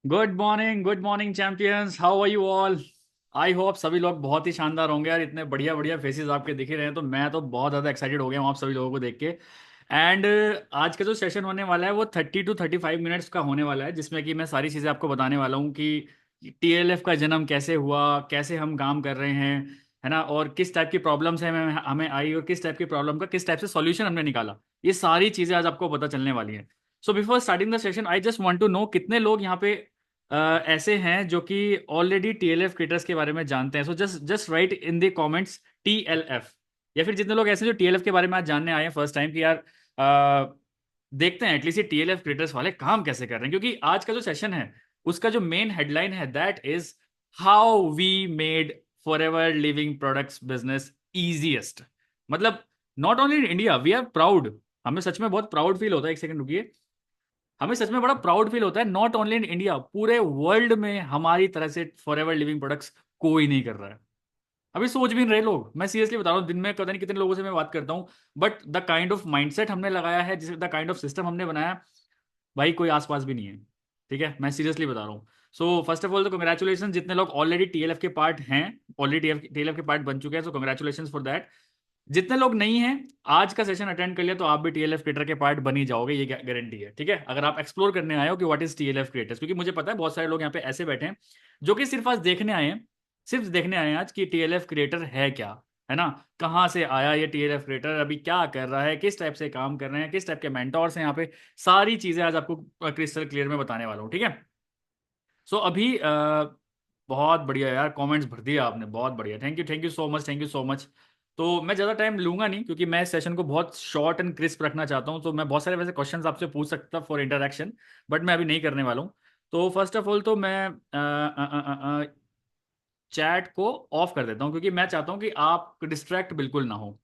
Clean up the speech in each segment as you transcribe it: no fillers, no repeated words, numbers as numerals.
Good morning champions, how are you all. I hope सभी लोग बहुत ही शानदार होंगे यार। इतने बढ़िया बढ़िया फेसेस आपके दिख ही रहे हैं, तो मैं तो बहुत ज़्यादा एक्साइटेड हो गया हूँ आप सभी लोगों को देख के। एंड आज का जो सेशन होने वाला है वो 30 to 35 मिनट्स का होने वाला है, जिसमें कि मैं सारी चीज़ें आपको बताने वाला हूँ कि टीएलएफ का जन्म कैसे हुआ, कैसे हम काम कर रहे हैं, है ना, और किस टाइप की प्रॉब्लम्स है हमें हमें आई, और किस टाइप की प्रॉब्लम का किस टाइप से सॉल्यूशन हमने निकाला। ये सारी चीज़ें आज आपको पता चलने वाली हैं। So before starting the session I just want to know कितने लोग यहाँ पे ऐसे हैं जो कि ऑलरेडी टीएलएफ क्रिएटर्स के बारे में जानते हैं। So just just right in the comments TLF. या फिर जितने लोग ऐसे हैं जो टीएलएफ के बारे में आज जानने आए हैं फर्स्ट टाइम कि यार देखते हैं एटलीस्ट ये टीएलएफ क्रिएटर्स वाले काम कैसे कर रहे हैं, क्योंकि आज का जो सेशन है उसका जो मेन हेडलाइन है that is how we made forever living products business easiest. मतलब not only in India, we are proud. हमें सच में बहुत प्राउड फील होता है, एक सेकंड रुकिए, हमें सच में बड़ा प्राउड फील होता है, नॉट ओनली इन इंडिया, पूरे वर्ल्ड में हमारी तरह से फॉरएवर लिविंग प्रोडक्ट्स कोई नहीं कर रहा है। अभी सोच भी नहीं रहे लोग, मैं सीरियसली बता रहा हूँ, दिन में पता नहीं कितने लोगों से मैं बात करता हूँ, but the kind of mindset हमने लगाया है, जिस द काइंड ऑफ सिस्टम हमने बनाया, भाई कोई आसपास भी नहीं है। ठीक है, मैं सीरियसली बता रहा हूँ। सो फर्स्ट ऑफ ऑल तो कंग्रेचुलेशन जितने लोग ऑलरेडी टीएलएफ के पार्ट हैं, ऑलरेडी टीएलएफ के पार्ट बन चुके हैं, सो कंग्रेचुलेशन फॉर दैट। जितने लोग नहीं हैं, आज का सेशन अटेंड कर लिया तो आप भी टीएलएफ क्रिएटर के पार्ट बन ही जाओगे, ये गारंटी है। ठीक है, अगर आप एक्सप्लोर करने आए हो कि व्हाट इज टीएलएफ क्रिएटर्स, क्योंकि मुझे पता है बहुत सारे लोग यहाँ पे ऐसे बैठे हैं जो कि सिर्फ आज देखने आए हैं, सिर्फ देखने आए हैं आज कि टीएलएफ क्रिएटर है क्या, है ना, कहाँ से आया ये टीएलएफ क्रिएटर, अभी क्या कर रहा है, किस टाइप से काम कर रहे हैं, किस टाइप के मेंटोर्स हैं यहाँ पे, सारी चीजें आज आपको क्रिस्टल क्लियर में बताने वाला हूँ। ठीक है। सो अभी बहुत बढ़िया यार, कमेंट्स भर दिया आपने, बहुत बढ़िया, thank you so much, thank you so much. तो मैं ज़्यादा टाइम लूंगा नहीं, क्योंकि मैं इस सेशन को बहुत शॉर्ट एंड क्रिस्प रखना चाहता हूँ, तो मैं बहुत सारे वैसे क्वेश्चंस आपसे पूछ सकता फॉर इंटरेक्शन, बट मैं अभी नहीं करने वाला हूँ। तो फर्स्ट ऑफ ऑल तो मैं चैट को ऑफ कर देता हूँ, क्योंकि मैं चाहता हूँ कि आप डिस्ट्रैक्ट बिल्कुल ना हो।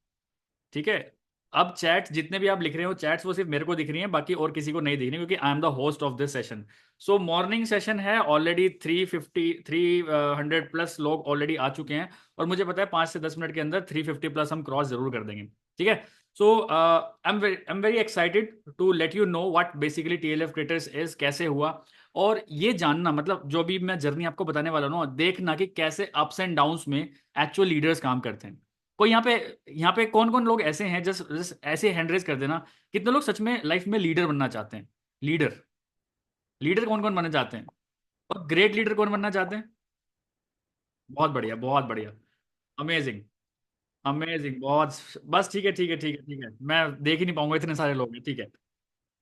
ठीक है। अब चैट्स जितने भी आप लिख रहे हो, चैट्स वो सिर्फ मेरे को दिख रही हैं, बाकी और किसी को नहीं दिख रही, क्योंकि I am the host of this session. So morning session है, ऑलरेडी 350 प्लस लोग ऑलरेडी आ चुके हैं, और मुझे पता है 5 से 10 मिनट के अंदर 350 प्लस हम क्रॉस जरूर कर देंगे। ठीक है। So I am very excited to let you know what basically TLF creators is, कैसे हुआ, और ये जानना, मतलब जो भी मैं जर्नी आपको बताने वाला हूँ ना, देखना कि कैसे अप्स एंड डाउन्स में एक्चुअल लीडर्स काम करते हैं। कोई यहाँ पे कौन कौन लोग ऐसे हैं, जस्ट जस्ट ऐसे हैंड रेज कर देना, कितने लोग सच में लाइफ में लीडर बनना चाहते हैं। लीडर, लीडर कौन कौन बनना चाहते हैं, और ग्रेट लीडर कौन बनना चाहते हैं। बहुत बढ़िया, बहुत बढ़िया, अमेजिंग, अमेजिंग, बहुत। बस ठीक है, ठीक है, ठीक है, ठीक है, मैं देख ही नहीं पाऊंगा, इतने सारे लोग हैं। ठीक है।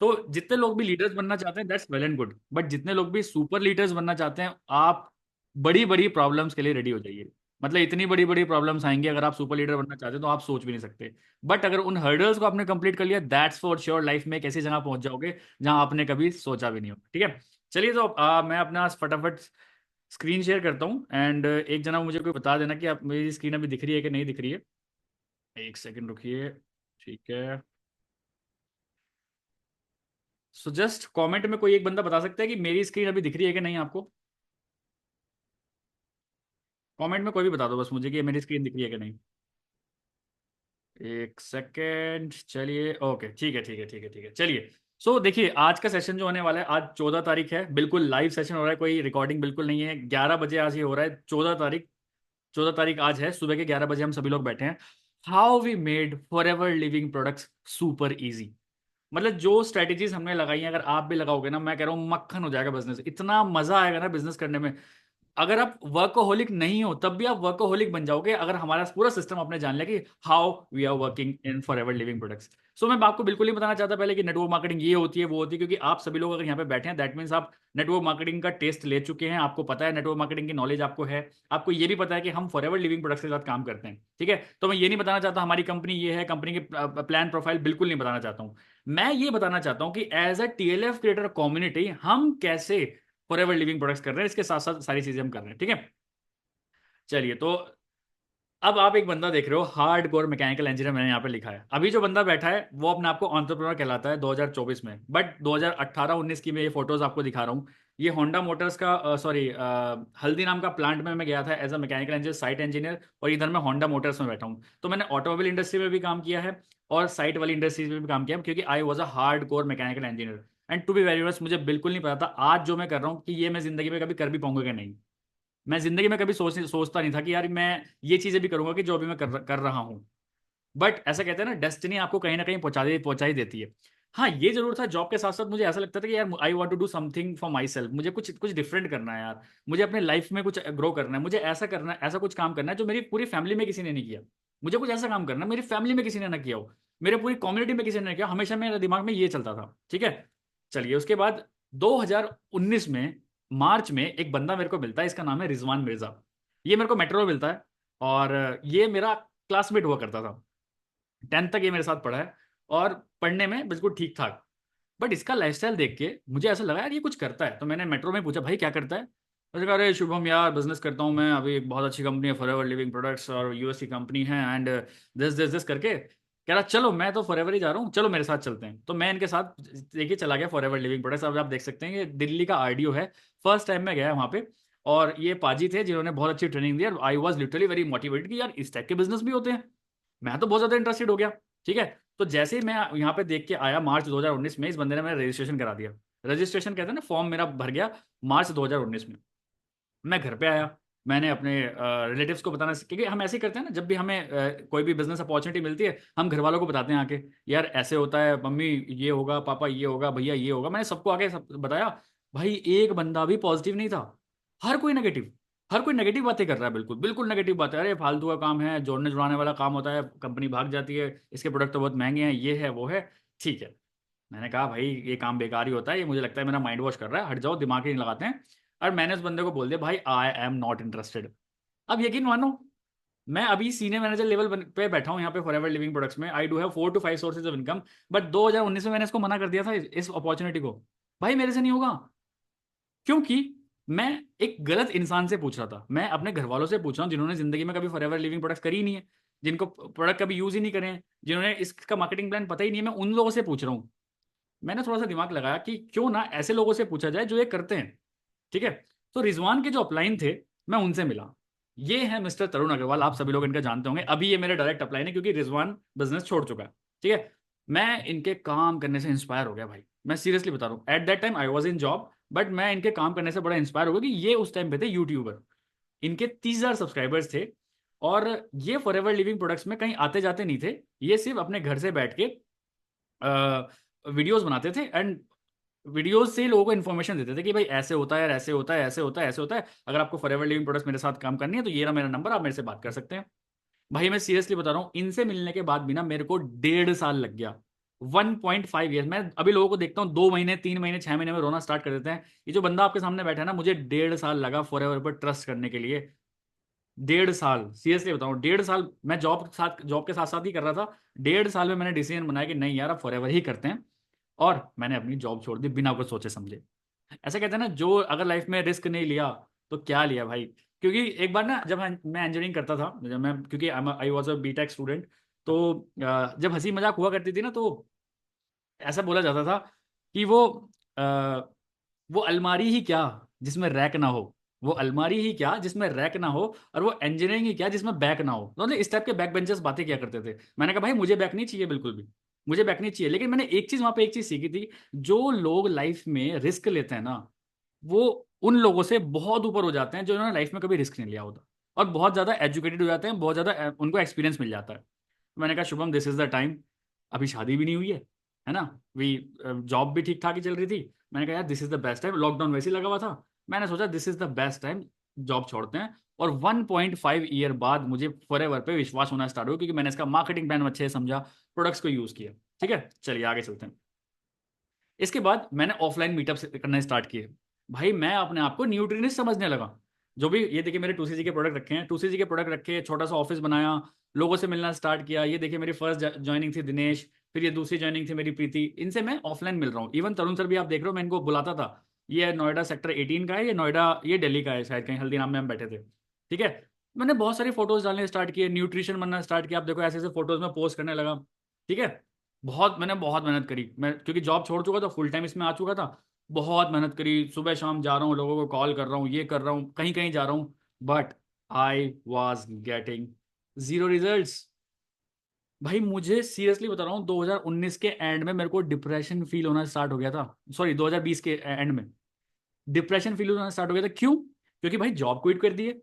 तो जितने लोग भी लीडर्स बनना चाहते हैं that's well and good, but जितने लोग भी सुपर लीडर्स बनना चाहते हैं, आप बड़ी बड़ी प्रॉब्लम्स के लिए रेडी हो जाइए। मतलब इतनी बड़ी बड़ी प्रॉब्लम्स आएंगी अगर आप सुपर लीडर बनना चाहते हैं, तो आप सोच भी नहीं सकते। बट अगर उन हर्डल्स को आपने कंप्लीट कर लिया, दैट्स फॉर श्योर लाइफ में एक ऐसी जगह पहुंच जाओगे जहां आपने कभी सोचा भी नहीं होगा। ठीक है। चलिए, तो मैं अपना फटाफट स्क्रीन शेयर करता हूँ, एंड एक जना मुझे कोई बता देना कि आप मेरी स्क्रीन अभी दिख रही है कि नहीं दिख रही है। एक सेकंड रुकिए। ठीक है। सो जस्ट कमेंट में कोई एक बंदा बता सकता है कि मेरी स्क्रीन अभी दिख रही है कि नहीं आपको। कमेंट में कोई भी बता दो बस मुझे कि मेरी स्क्रीन दिख रही है कि नहीं। एक सेकेंड, चलिए, ओके, ठीक है, ठीक है, ठीक है, ठीक है, चलिए। सो देखिए, आज का सेशन जो होने वाला है, आज 14 तारीख है, बिल्कुल लाइव सेशन हो रहा है, कोई रिकॉर्डिंग बिल्कुल नहीं है। 11 बजे आज ये हो रहा है, 14 तारीख, 14 तारीख आज है, सुबह के 11 बजे हम सभी लोग बैठे हैं। How we made forever living products super easy. मतलब जो स्ट्रेटेजीज हमने लगाई हैं, अगर आप भी लगाओगे ना, मैं कह रहा हूँ मक्खन हो जाएगा बिजनेस, इतना मजा आएगा ना बिजनेस करने में। अगर आप वर्कोहोलिक नहीं हो तब भी आप वर्कोहोलिक बन जाओगे, अगर हमारा पूरा सिस्टम आपने जान लिया कि how we are working in forever living products. So मैं आपको बिल्कुल नहीं बताना चाहता पहले कि नेटवर्क मार्केटिंग ये होती है वो होती है, क्योंकि आप सभी लोग अगर यहाँ पे बैठे हैं दैट मीन्स आप नेटवर्क मार्केटिंग का टेस्ट ले चुके हैं, आपको पता है, नेटवर्क मार्केटिंग की नॉलेज आपको है। आपको ये भी पता है कि हम फॉर एवर लिविंग प्रोडक्ट्स के साथ काम करते हैं। ठीक है। तो मैं ये नहीं बताना चाहता हमारी कंपनी ये है, कंपनी की प्लान प्रोफाइल बिल्कुल नहीं बताना चाहता हूँ। मैं ये बताना चाहता हूँ कि as a TLF creator community हम कैसे फॉर एवर लिविंग प्रोडक्ट्स कर रहे हैं, इसके साथ साथ सारी चीजें हम कर रहे हैं। ठीक है। चलिए, तो अब आप एक बंदा देख रहे हो, हार्ड कोर मैकेनिकल इंजीनियर मैंने यहाँ पे लिखा है। अभी जो बंदा बैठा है वो अपने आप को एंटरप्रेन्योर कहलाता है 2024 में, बट 2018-19 की मैं ये फोटोज आपको दिखा रहा हूँ। ये होंडा मोटर्स का सॉरी हल्दी नाम का प्लांट में मैं गया था as a mechanical engineer, site engineer, और इधर मैं होंडा मोटर्स में बैठा हूँ। तो मैंने ऑटोमोबाइल इंडस्ट्री में भी काम किया है और साइट वाली इंडस्ट्रीज में भी काम किया है, क्योंकि I was a hardcore mechanical engineer. And to be very honest मुझे बिल्कुल नहीं पता था आज जो मैं कर रहा हूँ कि ये मैं जिंदगी में कभी कर भी पाऊंगा कि नहीं। मैं जिंदगी में कभी सोचता नहीं था कि यार मैं ये चीजें भी करूंगा कि जो अभी मैं कर रहा हूँ। बट ऐसा कहते हैं ना, डेस्टिनी आपको कहीं ना कहीं पहुंचा ही देती है। हाँ, ये जरूर था, जॉब के साथ साथ मुझे ऐसा लगता था कि यार I want to do something for my सेल्फ, मुझे कुछ कुछ डिफरेंट करना है यार। मुझे अपने लाइफ में कुछ ग्रो करना है, मुझे ऐसा करना है, ऐसा कुछ काम करना है जो मेरी पूरी फैमिली में किसी ने नहीं किया। मुझे कुछ ऐसा काम करना है मेरी फैमिली में किसी ने ना किया हो, मेरे पूरी कम्युनिटी में किसी ने ना किया। हमेशा मेरे दिमाग में ये चलता था। ठीक है, चलिए उसके बाद 2019 में मार्च में एक बंदा मेरे को मिलता है, इसका नाम है रिजवान मिर्जा। ये मेरे को मेट्रो में मिलता है, और ये मेरा क्लासमेट हुआ करता था। 10th तक ये मेरे साथ पढ़ा है, और पढ़ने में बिल्कुल ठीक ठाक। बट इसका लाइफस्टाइल देख के मुझे ऐसा लगा यार ये कुछ करता है, तो मैंने मेट्रो में पूछा भाई क्या करता है। उसने कहा अरे शुभम यार बिजनेस करता हूँ मैं, अभी एक बहुत अच्छी कंपनी है फॉरएवर लिविंग प्रोडक्ट्स, और यूएस की कंपनी है, एंड दिस करके कह रहा चलो मैं तो फॉरएवर ही जा रहा हूँ, चलो मेरे साथ चलते हैं। तो मैं इनके साथ देखिए चला गया फॉरएवर लिविंग प्रोडक्ट्स। अब आप देख सकते हैं ये दिल्ली का आरडीओ है। फर्स्ट टाइम मैं गया वहाँ पे, और ये पाजी थे जिन्होंने बहुत अच्छी ट्रेनिंग दी, और I was literally very motivated कि यार इस टाइप के बिजनेस भी होते हैं। मैं तो बहुत ज्यादा इंटरेस्टेड हो गया। ठीक है, तो जैसे ही मैं यहाँ पे देख के आया मार्च 2019 में, इस बंदे ने मेरा रजिस्ट्रेशन करा दिया। रजिस्ट्रेशन कहते हैं ना, फॉर्म मेरा भर गया मार्च 2019 में। मैं घर पे आया, मैंने अपने रिलेटिव्स को बताना, क्योंकि हम ऐसे ही करते हैं ना, जब भी हमें कोई भी बिजनेस अपॉर्चुनिटी मिलती है हम घर वालों को बताते हैं आके, यार ऐसे होता है मम्मी ये होगा, पापा ये होगा, भैया ये होगा। मैंने सबको आके सब बताया। भाई एक बंदा भी पॉजिटिव नहीं था, हर कोई नेगेटिव। हर कोई नेगेटिव बातें कर रहा है, बिल्कुल बिल्कुल नेगेटिव बातें। अरे फालतू का काम है, जोड़ने जुड़ाने वाला काम होता है, कंपनी भाग जाती है, इसके प्रोडक्ट तो बहुत महंगे हैं, ये है वो है। ठीक है, मैंने कहा भाई ये काम बेकार ही होता है, ये मुझे लगता है मेरा माइंड वॉश कर रहा है, हट जाओ, दिमाग ही नहीं लगाते हैं। और मैंने उस बंदे को बोल दिया भाई आई एम नॉट इंटरेस्टेड। अब यकीन मानो, मैं अभी सीनियर मैनेजर लेवल पे बैठा हूँ यहाँ पे फॉरएवर लिविंग प्रोडक्ट्स में। I do have 4 to 5 sources of income. But 2019 में मैंने इसको मना कर दिया था, इस अपॉर्चुनिटी को। भाई मेरे से नहीं होगा, क्योंकि मैं एक गलत इंसान से पूछ रहा था। मैं अपने घर वालों से पूछ रहा हूँ जिन्होंने जिंदगी में कभी फॉरएवर लिविंग प्रोडक्ट्स करी ही नहीं है, जिनको प्रोडक्ट कभी यूज ही नहीं करे हैं, जिन्होंने इसका मार्केटिंग प्लान पता ही नहीं है, मैं उन लोगों से पूछ रहा हूँ। मैंने थोड़ा सा दिमाग लगाया कि क्यों ना ऐसे लोगों से पूछा जाए जो ये करते हैं। ठीक है, तो रिजवान के जो अपलाइन थे, मैं उनसे मिला। ये है मिस्टर तरुण अग्रवाल, आप सभी लोग इनका जानते होंगे। अभी ये मेरे डायरेक्ट अप्लाइन है क्योंकि रिजवान बिजनेस छोड़ चुका है। ठीक है, मैं इनके काम करने से इंस्पायर हो गया भाई, मैं सीरियसली बता रहा हूँ। Eight that time I was in job, but मैं इनके काम करने से बड़ा इंस्पायर हो गया कि ये उस टाइम पे थे यूट्यूबर। इनके 30,000 सब्सक्राइबर्स थे, और ये फॉरएवर लिविंग प्रोडक्ट्स में कहीं आते जाते नहीं थे। ये सिर्फ अपने घर से बैठ के वीडियोस बनाते थे, एंड वीडियोस से लोगों को इन्फॉर्मेशन देते थे कि भाई ऐसे होता है, ऐसे होता है, ऐसे होता है, ऐसे होता है। अगर आपको फॉरएवर लिविंग प्रोडक्ट्स मेरे साथ काम करनी है तो ये रहा मेरा नंबर, आप मेरे से बात कर सकते हैं। भाई मैं सीरियसली बता रहा हूँ, इनसे मिलने के बाद भी ना मेरे को 1.5 साल लग गया। 1.5 ईयर। मैं अभी लोगों को देखता हूँ 2 महीने, 3 महीने, 6 महीने में रोना स्टार्ट कर देते हैं। ये जो बंदा आपके सामने बैठा है ना, मुझे 1.5 साल लगा फॉरएवर पर ट्रस्ट करने के लिए। 1.5 साल, सीरियसली बताऊं, 1.5 साल मैं जॉब के साथ साथ ही कर रहा था। 1.5 साल में मैंने डिसीजन बनाया कि नहीं यार अब फॉरएवर ही करते हैं, और मैंने अपनी जॉब छोड़ दी बिना कुछ सोचे समझे। ऐसा कहते हैं ना, जो अगर लाइफ में रिस्क नहीं लिया तो क्या लिया भाई। क्योंकि एक बार ना जब मैं इंजीनियरिंग करता था, जब मैं, क्योंकि I was a BTech student, तो जब हंसी मजाक हुआ करती थी ना, तो ऐसा बोला जाता था कि अ, वो अलमारी ही क्या जिसमें रैक ना हो, वो अलमारी ही क्या जिसमें रैक ना हो, और वो इंजीनियरिंग ही क्या जिसमें बैक ना हो। तो मतलब इस टाइप के बैक बेंचर्स बातें किया करते थे। मैंने कहा भाई मुझे बैक नहीं चाहिए, बिल्कुल भी मुझे बैक नहीं चाहिए। लेकिन मैंने एक चीज वहां पे एक चीज सीखी थी, जो लोग लाइफ में रिस्क लेते हैं ना, वो उन लोगों से बहुत ऊपर हो जाते हैं जो उन्होंने लाइफ में कभी रिस्क नहीं लिया होता, और बहुत ज्यादा एजुकेटेड हो जाते हैं, बहुत ज्यादा उनको एक्सपीरियंस मिल जाता है। मैंने कहा Shubham this is the time. अभी शादी भी नहीं हुई है ना, वी जॉब भी ठीक ठाक ही चल रही थी। मैंने कहा यार this is the best time, lockdown वैसे ही लगा हुआ था। मैंने सोचा this is the best time, job छोड़ते हैं। और 1.5 ईयर बाद मुझे फॉरएवर पे विश्वास होना स्टार्ट हुआ, क्योंकि मैंने इसका मार्केटिंग प्लान अच्छे से समझा, प्रोडक्ट्स को यूज किया। ठीक है, चलिए आगे चलते हैं। इसके बाद मैंने ऑफलाइन मीटअप करना स्टार्ट किए। भाई मैं अपने आप को न्यूट्रिनिस्ट समझने लगा। जो भी, ये देखिए मेरे 2cc के प्रोडक्ट रखे हैं, 2cc के प्रोडक्ट रखे, छोटा सा ऑफिस बनाया, लोगों से मिलना स्टार्ट किया। ये देखिए मेरी फर्स्ट ज्वाइनिंग थी दिनेश, फिर ये दूसरी ज्वाइनिंग थी मेरी प्रीति। इनसे मैं ऑफलाइन मिल रहा हूँ। इवन तरुण सर भी आप देख रहे हो, मैं इनको बुलाता था। ये नोएडा सेक्टर 18 का है, ये नोएडा, ये दिल्ली का है शायद, कहीं हल्दीराम में हम बैठे थे। ठीक है, मैंने बहुत सारी फोटोज डालने स्टार्ट किए, न्यूट्रिशन बनना स्टार्ट किया। आप देखो ऐसे ऐसे फोटोज में पोस्ट करने लगा। ठीक है, मैंने बहुत मेहनत करी। मैं क्योंकि जॉब छोड़ चुका था, फुल टाइम इसमें आ चुका था। बहुत मेहनत करी, सुबह शाम जा रहा हूँ, लोगों को कॉल कर रहा हूँ, ये कर रहा हूँ, कहीं कहीं जा रहा हूँ। But I was getting zero result. भाई मुझे सीरियसली बता रहा हूँ, 2019 के एंड में मेरे को डिप्रेशन फील होना स्टार्ट हो गया था। सॉरी, 2020 के एंड में डिप्रेशन फील होना स्टार्ट हो गया था। क्यों? क्योंकि भाई जॉब क्विट कर दिए,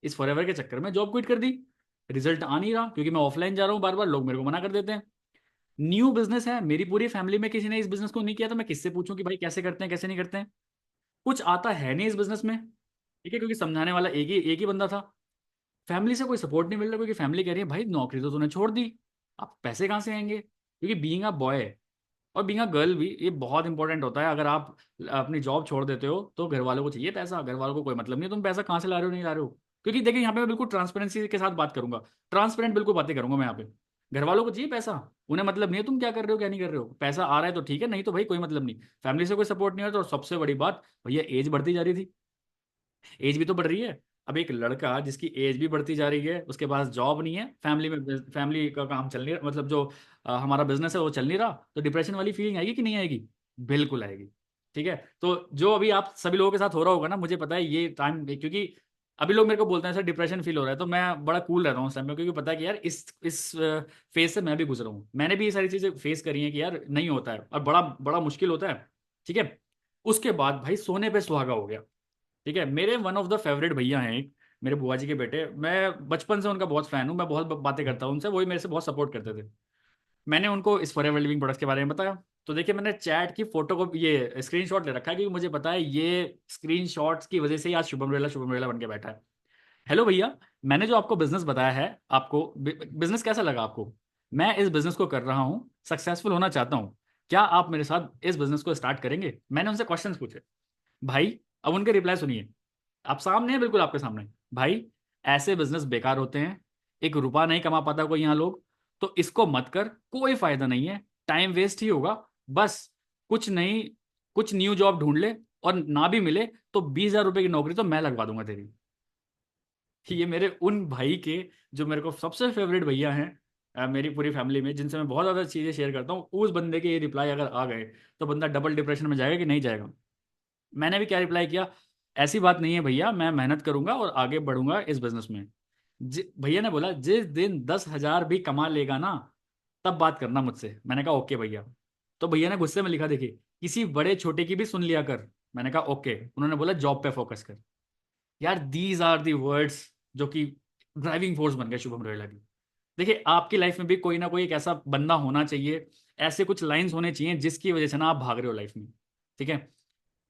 इस फॉरएवर के चक्कर में जॉब क्विट कर दी। रिजल्ट आ नहीं रहा क्योंकि मैं ऑफलाइन जा रहा हूँ, बार बार लोग मेरे को मना कर देते हैं। न्यू बिजनेस है, मेरी पूरी फैमिली में किसी ने इस बिजनेस को नहीं किया, तो मैं किससे पूछूं कि भाई कैसे करते हैं कैसे नहीं करते हैं। कुछ आता है नहीं इस बिजनेस में, ठीक है, क्योंकि समझाने वाला एक ही बंदा था। फैमिली से कोई सपोर्ट नहीं मिल रहा, क्योंकि फैमिली कह रही है भाई नौकरी तो तूने छोड़ दी, अब पैसे कहाँ से आएंगे, क्योंकि बीइंग अ बॉय और बीइंग अ गर्ल भी ये बहुत इंपॉर्टेंट होता है। अगर आप अपनी जॉब छोड़ देते हो तो घर वालों को चाहिए पैसा, घर वालों को कोई मतलब नहीं है तुम पैसा कहाँ से ला रहे हो नहीं ला रहे हो। क्योंकि देखिए यहाँ पे मैं बिल्कुल ट्रांसपेरेंसी के साथ बात करूंगा, ट्रांसपेरेंट बिल्कुल बातें करूंगा मैं यहाँ पे। घर वालों को चाहिए पैसा, उन्हें मतलब नहीं है तुम क्या कर रहे हो क्या नहीं कर रहे हो, पैसा आ रहा है तो ठीक है, नहीं तो भाई कोई मतलब नहीं। फैमिली से कोई सपोर्ट नहीं होता, और सबसे बड़ी बात भैया एज बढ़ती जा रही थी, एज भी तो बढ़ रही है। अब एक लड़का जिसकी एज भी बढ़ती जा रही है, उसके पास जॉब नहीं है, फैमिली का काम चल नहीं रहा, मतलब जो हमारा बिजनेस है वो चल नहीं रहा, तो डिप्रेशन वाली फीलिंग आएगी कि नहीं आएगी? बिल्कुल आएगी। ठीक है, तो जो अभी आप सभी लोगों के साथ हो रहा होगा ना, मुझे पता है ये टाइम, क्योंकि अभी लोग मेरे को बोलते हैं सर डिप्रेशन फील हो रहा है, तो मैं बड़ा कूल रहता हूँ उस टाइम में, क्योंकि पता है कि यार इस फेज से मैं भी गुजरा हूँ, मैंने भी ये सारी चीजें फेस करी हैं कि यार नहीं होता है और बड़ा बड़ा मुश्किल होता है। ठीक है, उसके बाद भाई सोने पे सुहागा हो गया। ठीक है, मेरे वन ऑफ द फेवरेट भैया हैं एक, मेरे बुआ जी के बेटे, मैं बचपन से उनका बहुत फैन हूँ, मैं बहुत बातें करता हूँ उनसे, वही मेरे से बहुत सपोर्ट करते थे। मैंने उनको इस फॉरएवर लिविंग प्रोडक्ट्स के बारे में बताया, तो देखिए मैंने चैट की फोटो को ये स्क्रीनशॉट ले रखा है, क्योंकि मुझे पता है ये स्क्रीनशॉट्स की वजह से ही आज शुभम रेला बन के बैठा है। हेलो भैया, मैंने जो आपको बिजनेस बताया है, आपको बिजनेस कैसा लगा आपको? मैं इस बिजनेस को कर रहा हूँ, सक्सेसफुल होना चाहता हूँ, क्या आप मेरे साथ इस बिजनेस को स्टार्ट करेंगे? मैंने उनसे क्वेश्चंस पूछे भाई, अब उनके रिप्लाई सुनिए, आप सामने हैं, बिल्कुल आपके सामने। भाई, ऐसे बिजनेस बेकार होते हैं, एक रुपया नहीं कमा पाता कोई यहाँ लोग, तो इसको मत कर, कोई फायदा नहीं है, टाइम वेस्ट ही होगा। बस कुछ नहीं, कुछ न्यू जॉब ढूंढ ले, और ना भी मिले तो 20,000 रुपए की नौकरी तो मैं लगवा दूंगा तेरी। ये मेरे उन भाई के, जो मेरे को सबसे फेवरेट भैया हैं मेरी पूरी फैमिली में, जिनसे मैं बहुत ज़्यादा चीज़ें शेयर करता हूँ, उस बंदे के ये रिप्लाई अगर आ गए तो बंदा डबल डिप्रेशन में जाएगा कि नहीं जाएगा। मैंने भी क्या रिप्लाई किया, ऐसी बात नहीं है भैया, मैं मेहनत करूंगा और आगे बढ़ूंगा इस बिजनेस में। भैया ने बोला जिस दिन 10,000 भी कमा लेगा ना, तब बात करना मुझसे। मैंने कहा ओके भैया। तो भैया ने गुस्से में लिखा, देखिए किसी बड़े छोटे की भी सुन लिया कर। मैंने कहा ओके। उन्होंने बोला जॉब पे फोकस कर। यार दीज आर दी वर्ड्स जो कि ड्राइविंग फोर्स बन गए शुभम रोयला की। देखिए आपकी लाइफ में भी कोई ना कोई एक ऐसा बंदा होना चाहिए, ऐसे कुछ लाइंस होने चाहिए जिसकी वजह से ना आप भाग रहे हो लाइफ में। ठीक है,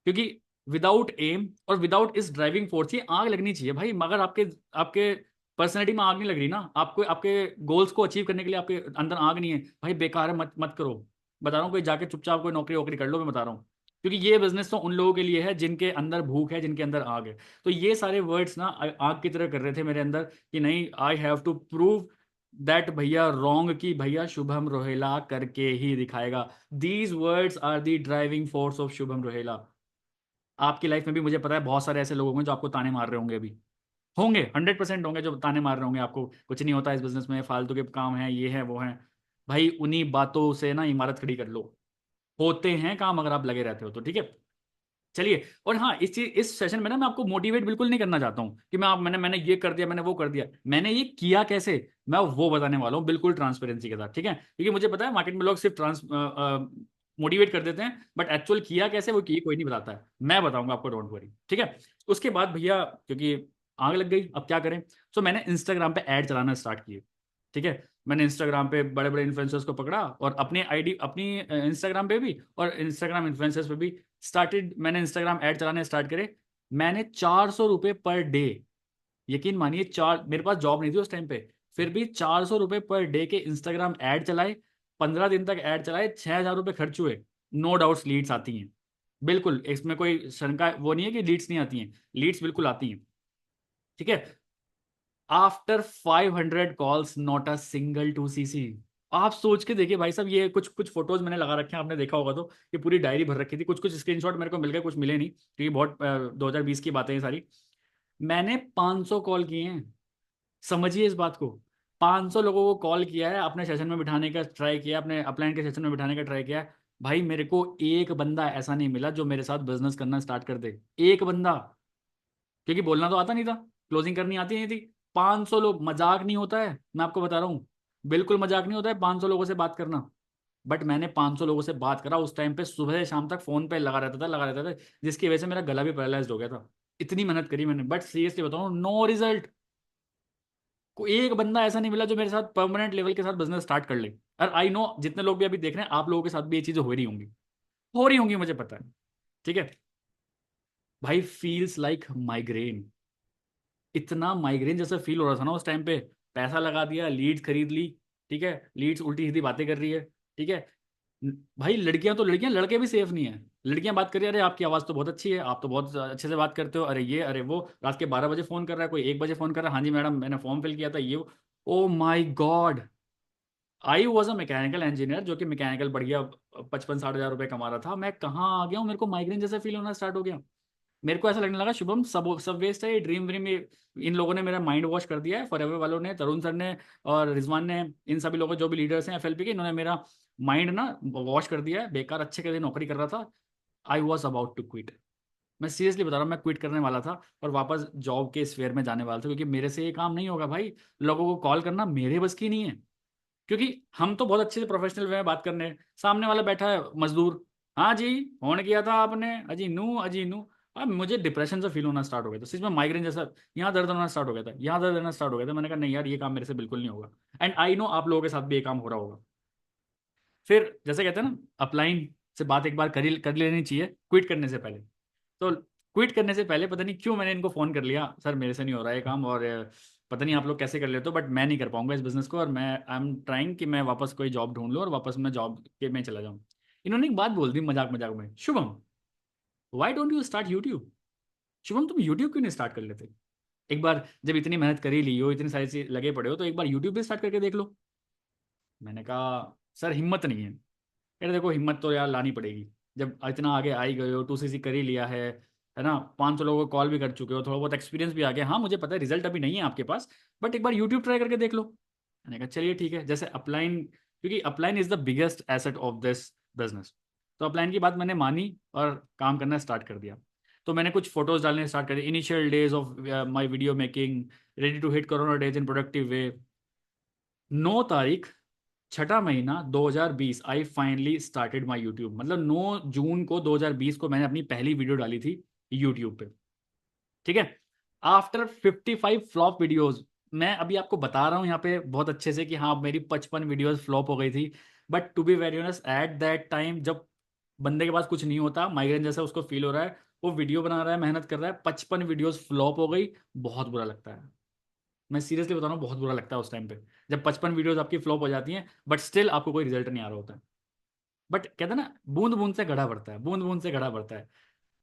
क्योंकि विदाउट एम और विदाउट इस ड्राइविंग फोर्स ये आग लगनी चाहिए भाई, मगर आपके आपके पर्सनैलिटी में आग नहीं लग रही ना, आपको आपके गोल्स को अचीव करने के लिए आपके अंदर आग नहीं है भाई, बेकार है, मत मत करो। बता रहा हूँ, कोई जाके चुपचाप कोई नौकरी वोकरी कर लो, मैं बता रहा हूँ। क्योंकि ये बिजनेस तो उन लोगों के लिए है जिनके अंदर भूख है, जिनके अंदर आग है। तो ये सारे वर्ड्स ना आग की तरह कर रहे थे मेरे अंदर, कि नहीं, I have to prove that भैया रॉन्ग, की भैया शुभम रोहेला करके ही दिखाएगा। These words are the driving force of Shubham Rohela. आपकी लाइफ में भी मुझे पता है बहुत सारे ऐसे लोग होंगे जो आपको ताने मार रहे होंगे, अभी होंगे, 100% होंगे जो ताने मार रहे होंगे आपको, कुछ नहीं होता इस बिजनेस में, फालतू के काम है, ये है वो है। भाई उन्हीं बातों से ना इमारत खड़ी कर लो, होते हैं काम अगर आप लगे रहते हो तो। ठीक है, चलिए। और हाँ, इस सेशन में ना मैं आपको मोटिवेट बिल्कुल नहीं करना चाहता हूँ कि मैं आप मैंने मैंने ये कर दिया, मैंने वो कर दिया, मैंने ये किया कैसे, मैं वो बताने वाला हूँ बिल्कुल ट्रांसपेरेंसी के साथ। ठीक है, क्योंकि मुझे पता है मार्केट में लोग सिर्फ ट्रांस मोटिवेट कर देते हैं, बट एक्चुअल किया कैसे वो की कोई नहीं बताता है, मैं बताऊंगा आपको, डोंट वरी। ठीक है, उसके बाद भैया क्योंकि आग लग गई, अब क्या करें, तो मैंने इंस्टाग्राम पे ऐड चलाना स्टार्ट किए। ठीक है, मैंने इंस्टाग्राम पे बड़े बड़े इन्फ्लुएंसर्स को पकड़ा, और अपनी आईडी अपनी इंस्टाग्राम पे भी और इंस्टाग्राम इन्फ्लुएंसर्स पे भी स्टार्टेड, मैंने इंस्टाग्राम ऐड चलाने स्टार्ट करे। मैंने 400 रुपये पर डे, यकीन मानिए, चार, मेरे पास जॉब नहीं थी उस टाइम पे, फिर भी 400 रुपये पर डे के इंस्टाग्राम ऐड चलाए। 15 दिन तक ऐड चलाए, 6,000 रुपये खर्च हुए। नो डाउट्स लीड्स आती हैं, बिल्कुल इसमें कोई शंका वो नहीं है कि लीड्स नहीं आती हैं, लीड्स बिल्कुल आती हैं। ठीक है, after 500 calls, not a single to CC. आप सोच के देखिए भाई साहब, ये कुछ कुछ फोटोज मैंने लगा रखे हैं, आपने देखा होगा तो, ये पूरी डायरी भर रखी थी, कुछ कुछ स्क्रीनशॉट मेरे को मिल गए, कुछ मिले नहीं, क्योंकि बहुत 2020 की बातें हैं सारी। मैंने 500 कॉल किए हैं, समझिए इस बात को। 500 लोगों को कॉल किया है, अपने सेशन में बिठाने का ट्राई किया, अपने अपलाइन के सेशन में बिठाने का ट्राई किया है। भाई मेरे को एक बंदा ऐसा नहीं मिला जो मेरे साथ बिजनेस करना स्टार्ट कर दे, एक बंदा। क्योंकि बोलना तो आता नहीं था, क्लोजिंग करनी आती नहीं थी। 500 लोग, मजाक नहीं होता है, मैं आपको बता रहा हूँ। बिल्कुल मजाक नहीं होता है 500 लोगों से बात करना। बट मैंने 500 लोगों से बात करा उस टाइम पे, सुबह से शाम तक फोन पे लगा रहता था, जिसकी वजह से मेरा गला भी पैरालाइज्ड हो गया था। इतनी मेहनत करी मैंने, बट सीरियसली बताऊं, नो रिजल्ट। कोई एक बंदा ऐसा नहीं मिला जो मेरे साथ परमानेंट लेवल के साथ बिजनेस स्टार्ट कर ले। और आई नो जितने लोग भी अभी देख रहे हैं, आप लोगों के साथ भी ये चीजें हो रही होंगी, मुझे पता है। ठीक है भाई, फील्स लाइक माइग्रेन। इतना माइग्रेन जैसा फील हो रहा था ना उस टाइम पे। पैसा लगा दिया, लीड्स खरीद ली। ठीक है, लीड्स उल्टी सीधी बातें कर रही है। ठीक है, भाई लड़कियां तो लड़कियां, लड़के भी सेफ नहीं है। लड़कियां बात कर रही है, अरे आपकी आवाज़ तो बहुत अच्छी है, आप तो बहुत अच्छे से बात करते हो, अरे ये अरे वो, रात के 12 बजे फ़ोन कर रहा है, कोई 1 बजे फ़ोन कर रहा है, हाँ जी मैडम मैंने फॉर्म फिल किया था ये oh my god. I was a mechanical engineer, जो कि मैकेनिकल बढ़िया 55-60 हज़ार रुपये कमा रहा था। मैं कहाँ आ गया हूँ, मेरे को माइग्रेन जैसा फील होना स्टार्ट हो गया। मेरे को ऐसा लगने लगा शुभम सब सब वेस्ट है, ये ड्रीम व्रीम, ये इन लोगों ने मेरा माइंड वॉश कर दिया है, फॉरएवर वालों ने, तरुण सर ने और रिजवान ने, इन सभी लोगों जो भी लीडर्स हैं एफएलपी के, इन्होंने मेरा माइंड ना वॉश कर दिया है, बेकार अच्छे के लिए नौकरी कर रहा था। I was about to quit. मैं सीरियसली बता रहा हूँ, मैं क्विट करने वाला था और वापस जॉब के स्फेयर में जाने वाला था, क्योंकि मेरे से ये काम नहीं होगा भाई। लोगों को कॉल करना मेरे बस की नहीं है। क्योंकि हम तो बहुत अच्छे से प्रोफेशनल वे में बात करने हैं, सामने वाला बैठा है मजदूर, हाँ जी फोन किया था आपने, अजी नू अजी नू। अब मुझे डिप्रेशन से फील होना स्टार्ट हो गया था, सच में माइग्रेन जैसा, यहाँ दर्द होना स्टार्ट हो गया था, यहाँ दर्द होना स्टार्ट हो गया था। मैंने कहा नहीं यार, ये काम मेरे से बिल्कुल नहीं होगा। एंड आई नो आप लोगों के साथ भी ये काम हो रहा होगा। फिर जैसे कहते हैं ना, अपलाइन से बात एक बार कर लेनी चाहिए क्विट करने से पहले। तो क्विट करने से पहले पता नहीं क्यों मैंने इनको फ़ोन कर लिया, सर मेरे से नहीं हो रहा है ये काम, और पता नहीं आप लोग कैसे कर लेते हो, बट मैं नहीं कर पाऊंगा इस बिज़नेस को, और मैं आई एम ट्राइंग कि मैं वापस कोई जॉब ढूंढ लूँ और वापस मैं जॉब के में चला जाऊँ। इन्होंने एक बात बोल दी मजाक मजाक में, Shubham why don't you start YouTube. Shubham तुम यूट्यूब क्यों नहीं स्टार्ट कर लेते, एक बार जब इतनी मेहनत कर ही ली हो, इतनी सारी चीज लगे पड़े हो, तो एक बार यूट्यूब भी स्टार्ट करके देख लो। मैंने कहा सर हिम्मत नहीं है। यार देखो, हिम्मत तो यार लानी पड़ेगी। जब इतना आगे आ ही गए हो, 2cc कर ही लिया है ना, 500 लोगों को कॉल भी कर चुके हो, थोड़ा बहुत एक्सपीरियंस भी आ गया, हाँ मुझे पता है रिजल्ट अभी नहीं है आपके पास, बट एक बार यूट्यूब ट्राई करके देख लो। मैंने कहा चलिए ठीक है, जैसे अपलाइन, क्योंकि upline is the biggest asset of this business. तो अपलाइन की बात मैंने मानी और काम करना स्टार्ट कर दिया। तो मैंने कुछ फोटोज डालने स्टार्ट कर दिए, initial days of my video making, ready to hit corona days in productive way. 9 तारीख, छठा महीना 2020, I finally started my YouTube. मतलब 9 जून को 2020 को मैंने अपनी पहली वीडियो डाली थी यूट्यूब पे। ठीक है, आफ्टर 55 फ्लॉप वीडियोज, मैं अभी आपको बता रहा हूँ यहाँ पे बहुत अच्छे से कि हाँ मेरी 55 वीडियोज फ्लॉप हो गई थी। But to be very honest, at that time जब बंदे के पास कुछ नहीं होता, माइग्रेन जैसा उसको फील हो रहा है, वो वीडियो बना रहा है, मेहनत कर रहा है, 55 वीडियोज फ्लॉप हो गई, बहुत बुरा लगता है। मैं सीरियसली बता रहा हूँ, बहुत बुरा लगता है उस टाइम पे, जब 55 वीडियोज आपकी फ्लॉप हो जाती हैं, बट स्टिल आपको कोई रिजल्ट नहीं आ रहा होता है। बट कहते हैं ना, बूंद बूंद से घड़ा भरता है, बूंद बूंद से घड़ा भरता है।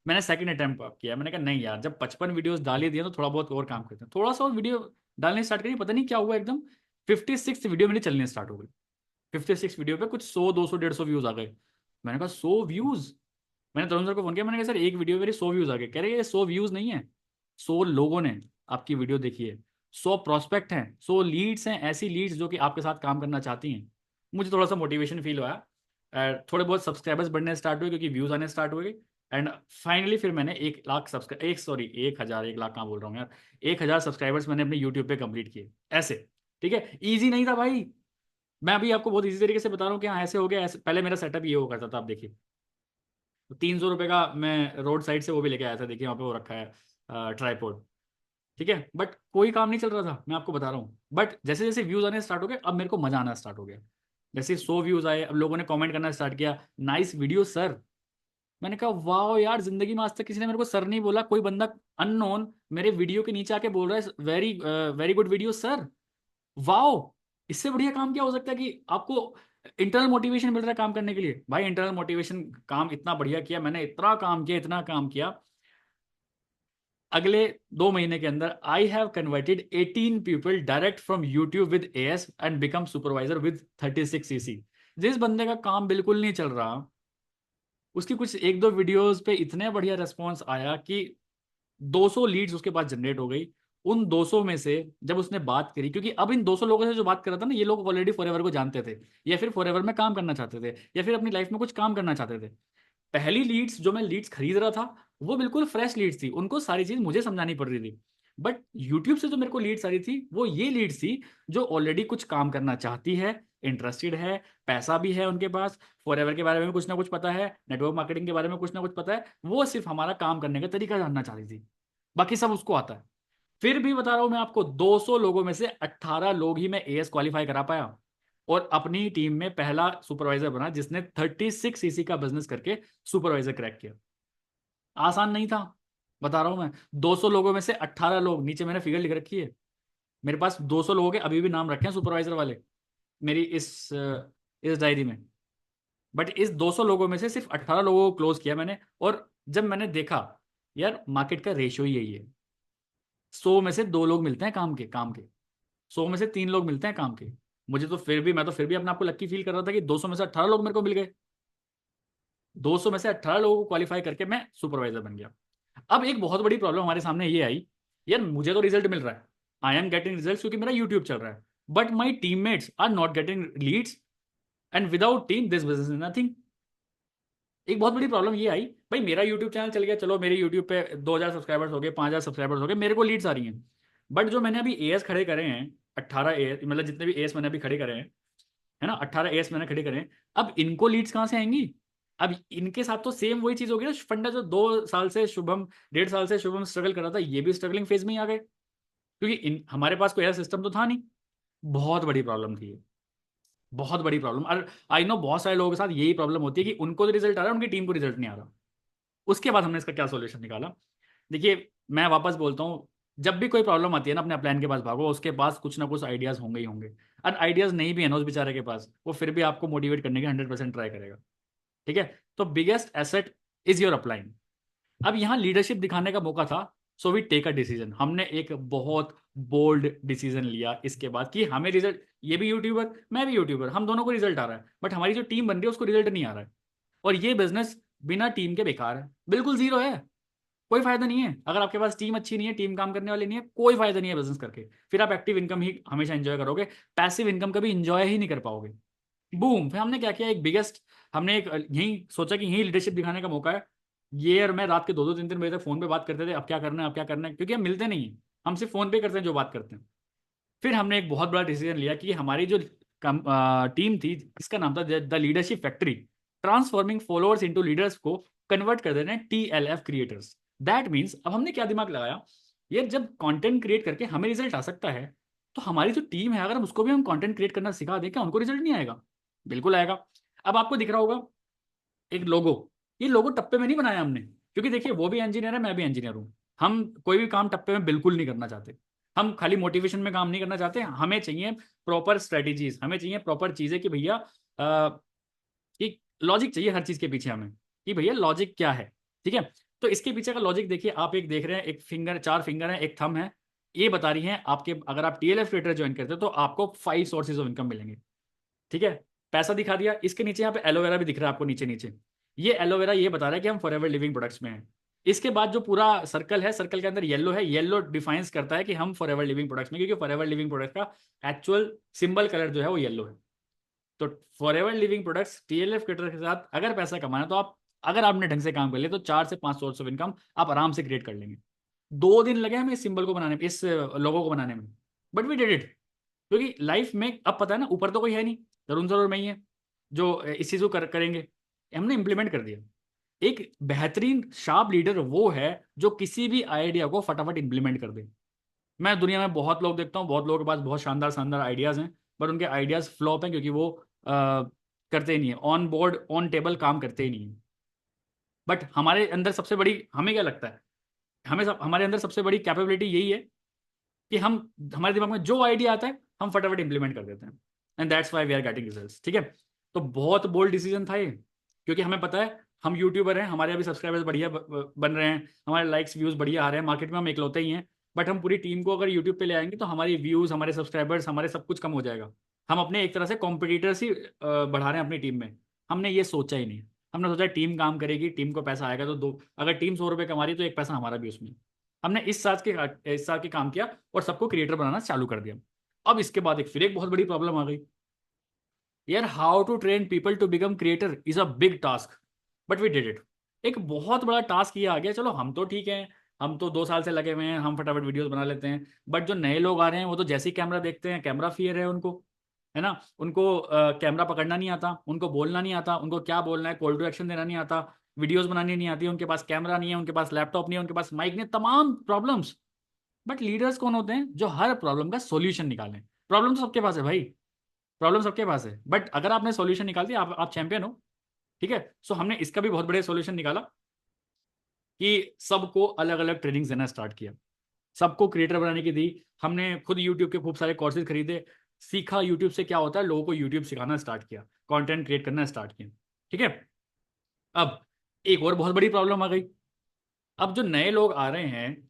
मैंने सेकंड अटेम्प्ट किया, मैंने कहा नहीं यार, जब 55 वीडियोस डाल ही दिए तो थोड़ा बहुत और काम करते हैं, थोड़ा सा और वीडियो डालने स्टार्ट करिए। पता नहीं क्या हुआ, एकदम 56 वीडियो मेरी चलनी स्टार्ट हो गई। 56 वीडियो पे कुछ 100 200 150 व्यूज आ गए। मैंने कहा 100 व्यूज। मैंने तरुण सर को फोन किया, मैंने कहा सर एक वीडियो मेरी 100 व्यूज आ गए। कह रहे ये 100 व्यूज नहीं है, 100 लोगों ने आपकी वीडियो देखी है, 100 प्रॉस्पेक्ट हैं, 100 लीड्स हैं, ऐसी लीड्स जो कि आपके साथ काम करना चाहती हैं। मुझे थोड़ा सा मोटिवेशन फील हुआ, थोड़े बहुत सब्सक्राइबर्स बढ़ने स्टार्ट हुए क्योंकि व्यूज आने स्टार्ट हुए। एंड फाइनली फिर मैंने 1 लाख सब्सक्राइब, 1,000, 1 लाख कहाँ बोल रहा हूँ यार, 1,000 सब्सक्राइबर्स मैंने अपने यूट्यूब पे कंप्लीट किए ऐसे। ठीक है, ईजी नहीं था भाई। मैं अभी आपको बहुत ईजी तरीके से बता रहा हूँ कि हाँ ऐसे हो गया, ऐसे पहले मेरा सेटअप ये हो करता था, आप देखिए। तो 300 रुपये का मैं रोड साइड से वो भी लेके आया था, देखिए वहाँ पे वो रखा है ट्राईपोड। ठीक है, बट कोई काम नहीं चल रहा था, मैं आपको बता रहा हूँ। बट जैसे जैसे व्यूज आने स्टार्ट हो गए, अब मेरे को मजा आना स्टार्ट हो गया। जैसे 100 व्यूज आए, अब लोगों ने कमेंट करना स्टार्ट किया, नाइस वीडियो सर। मैंने कहा वाह यार, जिंदगी में आज तक किसी ने मेरे को सर नहीं बोला। कोई बंदा अननोन मेरे वीडियो के नीचे आके बोल रहा है very very good video sir. वाह, इससे बढ़िया काम क्या हो सकता है कि आपको इंटरनल मोटिवेशन मिल रहा है काम करने के लिए। भाई इंटरनल मोटिवेशन काम इतना बढ़िया किया मैंने, इतना काम किया, इतना काम किया। अगले 2 महीने के अंदर I have converted 18 people direct from YouTube with as and become supervisor with 36 cc। जिस बंदे का काम बिल्कुल नहीं चल रहा, उसकी कुछ एक दो वीडियोस पे इतने बढ़िया रेस्पॉन्स आया कि 200 लीड्स उसके पास जनरेट हो गई। उन 200 में से जब उसने बात करी, क्योंकि अब इन 200 लोगों से जो बात कर रहा था ना, ये लोग ऑलरेडी फॉरएवर को जानते थे, या फिर फॉरएवर में काम करना चाहते थे, या फिर अपनी लाइफ में कुछ काम करना चाहते थे। पहली लीड्स जो मैं लीड्स खरीद रहा था, वो बिल्कुल फ्रेश लीड्स थी, उनको सारी चीज मुझे समझानी पड़ रही थी। बट यूट्यूब से जो मेरे को लीड्स आ रही थी वो ये लीड्स थी जो ऑलरेडी कुछ काम करना चाहती है, इंटरेस्टेड है, पैसा भी है उनके पास, फॉरएवर के बारे में कुछ ना कुछ पता है, नेटवर्क मार्केटिंग के बारे में कुछ ना कुछ पता है, वो सिर्फ हमारा काम करने का तरीका जानना चाहती थी, बाकी सब उसको आता है। फिर भी बता रहा हूं मैं आपको, 200 लोगों में से 18 लोग ही मैं एएस क्वालिफाई करा पाया, और अपनी टीम में पहला सुपरवाइजर बना जिसने 36 सीसी का बिजनेस करके सुपरवाइजर क्रैक किया। आसान नहीं था, बता रहा हूं मैं। 200 लोगों में से 18 लोग, नीचे मैंने फिगर लिख रखी है, मेरे पास 200 लोगों के अभी भी नाम रखे हैं सुपरवाइजर वाले मेरी इस डायरी में। बट इस 200 लोगों में से सिर्फ 18 लोगों को क्लोज किया मैंने। और जब मैंने देखा यार मार्केट का रेशियो ही यही है, 100 में से 2 लोग मिलते हैं काम के 100 में से 3 लोग मिलते हैं काम के। मुझे तो फिर भी, मैं तो फिर भी अपने आप को लक्की फील कर रहा था कि 200 में से 18 लोग मेरे को मिल गए। 200 में से 18 लोगों को क्वालिफाई करके मैं सुपरवाइजर बन गया। अब एक बहुत बड़ी प्रॉब्लम हमारे सामने ये आई, यार मुझे तो रिजल्ट मिल रहा है, आई एम गेटिंग रिजल्ट क्योंकि मेरा यूट्यूब चल रहा है, but my teammates are not getting leads, and without team this business is nothing. एक बहुत बड़ी प्रॉब्लम ये आई, भाई मेरा यूट्यूब चैनल चल गया, चलो मेरे यूट्यूब पे 2000 सब्सक्राइबर्स हो गए, 5000 सब्सक्राइबर्स हो गए, मेरे को लीड्स आ रही हैं। बट जो मैंने अभी एएस खड़े करे हैं, 18 एएस, मतलब जितने भी एएस मैंने अभी खड़े करे हैं, है ना, 18 एएस मैंने खड़े करे हैं, अब इनको लीड्स कहाँ से आएंगी? अब इनके साथ तो सेम वही चीज होगी ना, फंडा जो 2 साल से शुभम, 1.5 साल से शुभम स्ट्रगल कर रहा था, ये भी स्ट्रगलिंग फेज में ही आ गए, क्योंकि हमारे पास कोई ऐसा सिस्टम तो था नहीं। बहुत बड़ी प्रॉब्लम थी ये, बहुत बड़ी प्रॉब्लम। और आई नो बहुत सारे लोगों के साथ यही प्रॉब्लम होती है कि उनको तो रिजल्ट आ रहा है, उनकी टीम को रिजल्ट नहीं आ रहा। उसके बाद हमने इसका क्या सॉल्यूशन निकाला? देखिए, मैं वापस बोलता हूँ, जब भी कोई प्रॉब्लम आती है ना, अपने प्लान के पास भागो, उसके पास कुछ ना कुछ आइडियाज होंगे ही होंगे। और आइडियाज नहीं भी है ना उस बेचारे के पास, वो फिर भी आपको मोटिवेट करने के 100% ट्राई करेगा। ठीक है, तो biggest asset is your upline. अब यहाँ लीडरशिप दिखाने का मौका था, so we take a decision. हमने एक बहुत बोल्ड डिसीजन लिया इसके बाद कि हमें रिजल्ट, ये भी यूट्यूबर मैं भी यूट्यूबर, हम दोनों को रिजल्ट आ रहा है, बट हमारी जो टीम बन रही है उसको रिजल्ट नहीं आ रहा है। और ये बिजनेस बिना टीम के बेकार है, बिल्कुल जीरो है, कोई फायदा नहीं है। अगर आपके पास टीम अच्छी नहीं है, टीम काम करने वाली नहीं है, कोई फायदा नहीं है बिजनेस करके। फिर आप एक्टिव इनकम ही हमेशा एंजॉय करोगे, पैसिव इनकम कभी एंजॉय ही नहीं कर पाओगे। बूम, फिर हमने क्या किया, एक बिगेस्ट, हमने एक यही सोचा कि यही लीडरशिप दिखाने का मौका है। ये और मैं रात के 2-2 3-3 बजे तक फोन पे बात करते थे, अब क्या करना है, अब क्या करना है, क्योंकि हम मिलते नहीं हैं, हम सिर्फ फोन पे करते हैं जो बात करते हैं। फिर हमने एक बहुत बड़ा डिसीजन लिया कि हमारी जो टीम थी, इसका नाम था the leadership factory, transforming followers into leaders को कन्वर्ट कर देना है TLF क्रिएटर्स। दैट मीन्स अब हमने क्या दिमाग लगाया, ये जब कंटेंट क्रिएट करके हमें रिजल्ट आ सकता है, तो हमारी जो टीम है अगर हम उसको भी हम कंटेंट क्रिएट करना सिखा दें, क्या उनको रिजल्ट नहीं आएगा? बिल्कुल आएगा। अब आपको दिख रहा होगा एक लोगो, ये लोगो टप्पे में नहीं बनाया हमने, क्योंकि देखिए वो भी इंजीनियर है, मैं भी इंजीनियर हूँ। हम कोई भी काम टप्पे में बिल्कुल नहीं करना चाहते, हम खाली मोटिवेशन में काम नहीं करना चाहते, हमें चाहिए प्रॉपर स्ट्रेटेजीज, हमें चाहिए प्रॉपर चीजें कि भैया कि लॉजिक चाहिए हर चीज के पीछे हमें, कि भैया लॉजिक क्या है। ठीक है, तो इसके पीछे का लॉजिक देखिए, आप एक देख रहे हैं, एक फिंगर, 4 फिंगर है, एक थंब है, ये बता रही है आपके, अगर आप TLF क्रिएटर ज्वाइन करते हो तो आपको 5 सोर्सेज ऑफ इनकम मिलेंगे। ठीक है, पैसा दिखा दिया, इसके नीचे यहाँ पे एलोवेरा भी दिख रहा है आपको नीचे नीचे, ये एलोवेरा ये बता रहा है कि हम फॉरएवर लिविंग प्रोडक्ट्स में हैं। इसके बाद जो पूरा सर्कल है, सर्कल के अंदर येलो है, येलो डिफाइंस करता है कि हम फॉरएवर लिविंग प्रोडक्ट्स में, क्योंकि फॉरएवर लिविंग प्रोडक्ट का एक्चुअल सिंबल कलर जो है वो येलो है। तो forever living products TLF creator के साथ अगर पैसा कमाना, तो आप, अगर आपने ढंग से काम कर लिया, तो 4 से 5 सोर्स ऑफ इनकम आप आराम से क्रिएट कर लेंगे। 2 दिन लगे हमें इस सिंबल को बनाने में, इस लोगो को बनाने में, बट वी डिड इट। क्योंकि लाइफ में अब पता है ना, ऊपर तो कोई है नहीं, तरुण सर और मैं ही है जो इस चीज को करेंगे। हमने इंप्लीमेंट कर दिया। एक बेहतरीन शार्प लीडर वो है जो किसी भी आइडिया को फटाफट इंप्लीमेंट कर दे। मैं दुनिया में बहुत लोग देखता हूँ, बहुत लोगों के पास बहुत शानदार शानदार आइडियाज हैं, बट उनके आइडियाज फ्लॉप हैं क्योंकि वो करते ही नहीं है, ऑन बोर्ड ऑन टेबल काम करते ही नहीं है। बट हमारे अंदर सबसे बड़ी, हमें क्या लगता है, हमारे अंदर सबसे बड़ी कैपेबिलिटी यही है कि हम, हमारे दिमाग में जो आइडिया आता है हम फटाफट इंप्लीमेंट कर देते हैं, and that's why we are getting results. ठीक है, तो बहुत बोल्ड डिसीजन था ये, क्योंकि हमें पता है हम यूट्यूबर हैं, हमारे अभी सब्सक्राइबर्स बढ़िया बन रहे हैं, हमारे लाइक्स व्यूज बढ़िया आ रहे हैं, मार्केट में हम इकलौते ही हैं। बट हम पूरी टीम को अगर यूट्यूब पे ले आएंगे तो हमारी व्यूज, हमारे सब्सक्राइबर्स, हमारे सब कुछ कम हो जाएगा। हम अपने एक तरह से कॉम्पिटिटर्स ही बढ़ा रहे हैं अपनी टीम में। हमने ये सोचा ही नहीं, हमने सोचा टीम काम करेगी, टीम को पैसा आएगा, तो दो, अगर टीम 100 रुपये कमा रही तो एक पैसा हमारा भी उसमें। हमने इस साल के काम किया और सबको क्रिएटर बनाना चालू कर दिया। अब इसके बाद फिर एक बहुत बड़ी प्रॉब्लम आ गई, यार how to train people to become creator is a big task, but we did it. एक बहुत बड़ा टास्क ये आ गया, चलो हम तो ठीक है, हम तो 2 साल से लगे हुए हैं, हम फटाफट वीडियोस बना लेते हैं। बट जो नए लोग आ रहे हैं वो तो जैसे ही कैमरा देखते हैं, कैमरा फियर है उनको, है ना। उनको कैमरा पकड़ना नहीं आता, उनको बोलना नहीं आता, उनको क्या बोलना है, कॉल टू एक्शन देना नहीं आता, वीडियोस बनानी नहीं आती, उनके पास कैमरा नहीं है, उनके पास लैपटॉप नहीं है, उनके पास माइक नहीं है, तमाम प्रॉब्लम्स। बट लीडर्स कौन होते हैं? जो हर प्रॉब्लम का सॉल्यूशन निकालें। प्रॉब्लम तो सबके पास है भाई, प्रॉब्लम सबके पास है, बट अगर आपने सॉल्यूशन निकाल दिया, आप चैंपियन हो। ठीक है, सो हमने इसका भी बहुत बढ़िया सॉल्यूशन निकाला कि सबको अलग अलग ट्रेनिंग देना स्टार्ट किया, सबको क्रिएटर बनाने की दी। हमने खुद यूट्यूब के खूब सारे कोर्सेज खरीदे, सीखा यूट्यूब से क्या होता है, लोगों को यूट्यूब सिखाना स्टार्ट किया, कंटेंट क्रिएट करना स्टार्ट किया। ठीक है, अब एक और बहुत बड़ी प्रॉब्लम आ गई। अब जो नए लोग आ रहे हैं,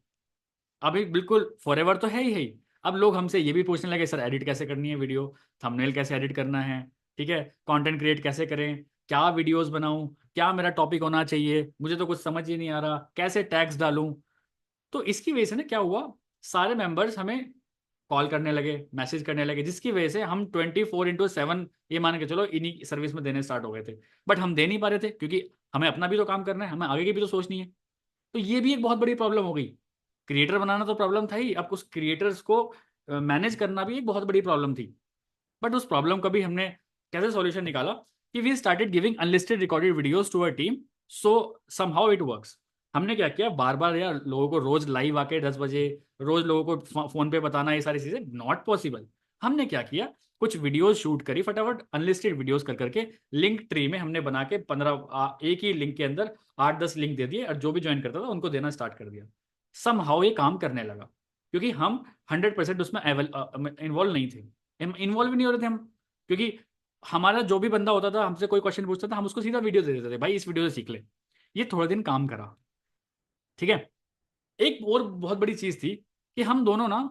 अभी बिल्कुल फॉरएवर तो है ही है। अब लोग हमसे ये भी पूछने लगे, सर एडिट कैसे करनी है वीडियो, थंबनेल कैसे एडिट करना है, ठीक है, कंटेंट क्रिएट कैसे करें, क्या वीडियोस बनाऊं, क्या मेरा टॉपिक होना चाहिए, मुझे तो कुछ समझ ही नहीं आ रहा, कैसे टैग्स डालूं। तो इसकी वजह से ना क्या हुआ, सारे मेंबर्स हमें कॉल करने लगे, मैसेज करने लगे, जिसकी वजह से हम 24/7 ये मान के चलो इन्हीं सर्विस में देने स्टार्ट हो गए थे। बट हम दे नहीं पा रहे थे, क्योंकि हमें अपना भी तो काम करना है, हमें आगे की भी तो सोचनी है। तो ये भी एक बहुत बड़ी प्रॉब्लम हो गई। क्रिएटर बनाना तो प्रॉब्लम था ही, अब उस क्रिएटर्स को मैनेज करना भी एक बहुत बड़ी प्रॉब्लम थी। बट उस प्रॉब्लम का भी हमने कैसे सॉल्यूशन निकाला कि we started giving unlisted recorded videos to our team, so somehow it works. हमने क्या किया, बार बार यार लोगों को रोज लाइव आके 10 बजे रोज लोगों को फोन पे बताना, ये सारी चीजें नॉट पॉसिबल। हमने क्या किया, कुछ वीडियोस शूट करी फटाफट, अनलिस्टेड वीडियोस कर करके लिंक ट्री में हमने बना के 15 एक ही लिंक के अंदर 8-10 लिंक दे दिए, और जो भी ज्वाइन करता था उनको देना स्टार्ट कर दिया। समहाउ ये काम करने लगा, क्योंकि हम 100% उसमें इन्वॉल्व नहीं थे, इन्वॉल्व नहीं हो रहे थे हम। क्योंकि हमारा जो भी बंदा होता था, हमसे कोई क्वेश्चन पूछता था, हम उसको सीधा वीडियो दे देते थे, भाई इस वीडियो से सीख ले। ये थोड़े दिन काम करा। ठीक है, एक और बहुत बड़ी चीज थी कि हम दोनों ना,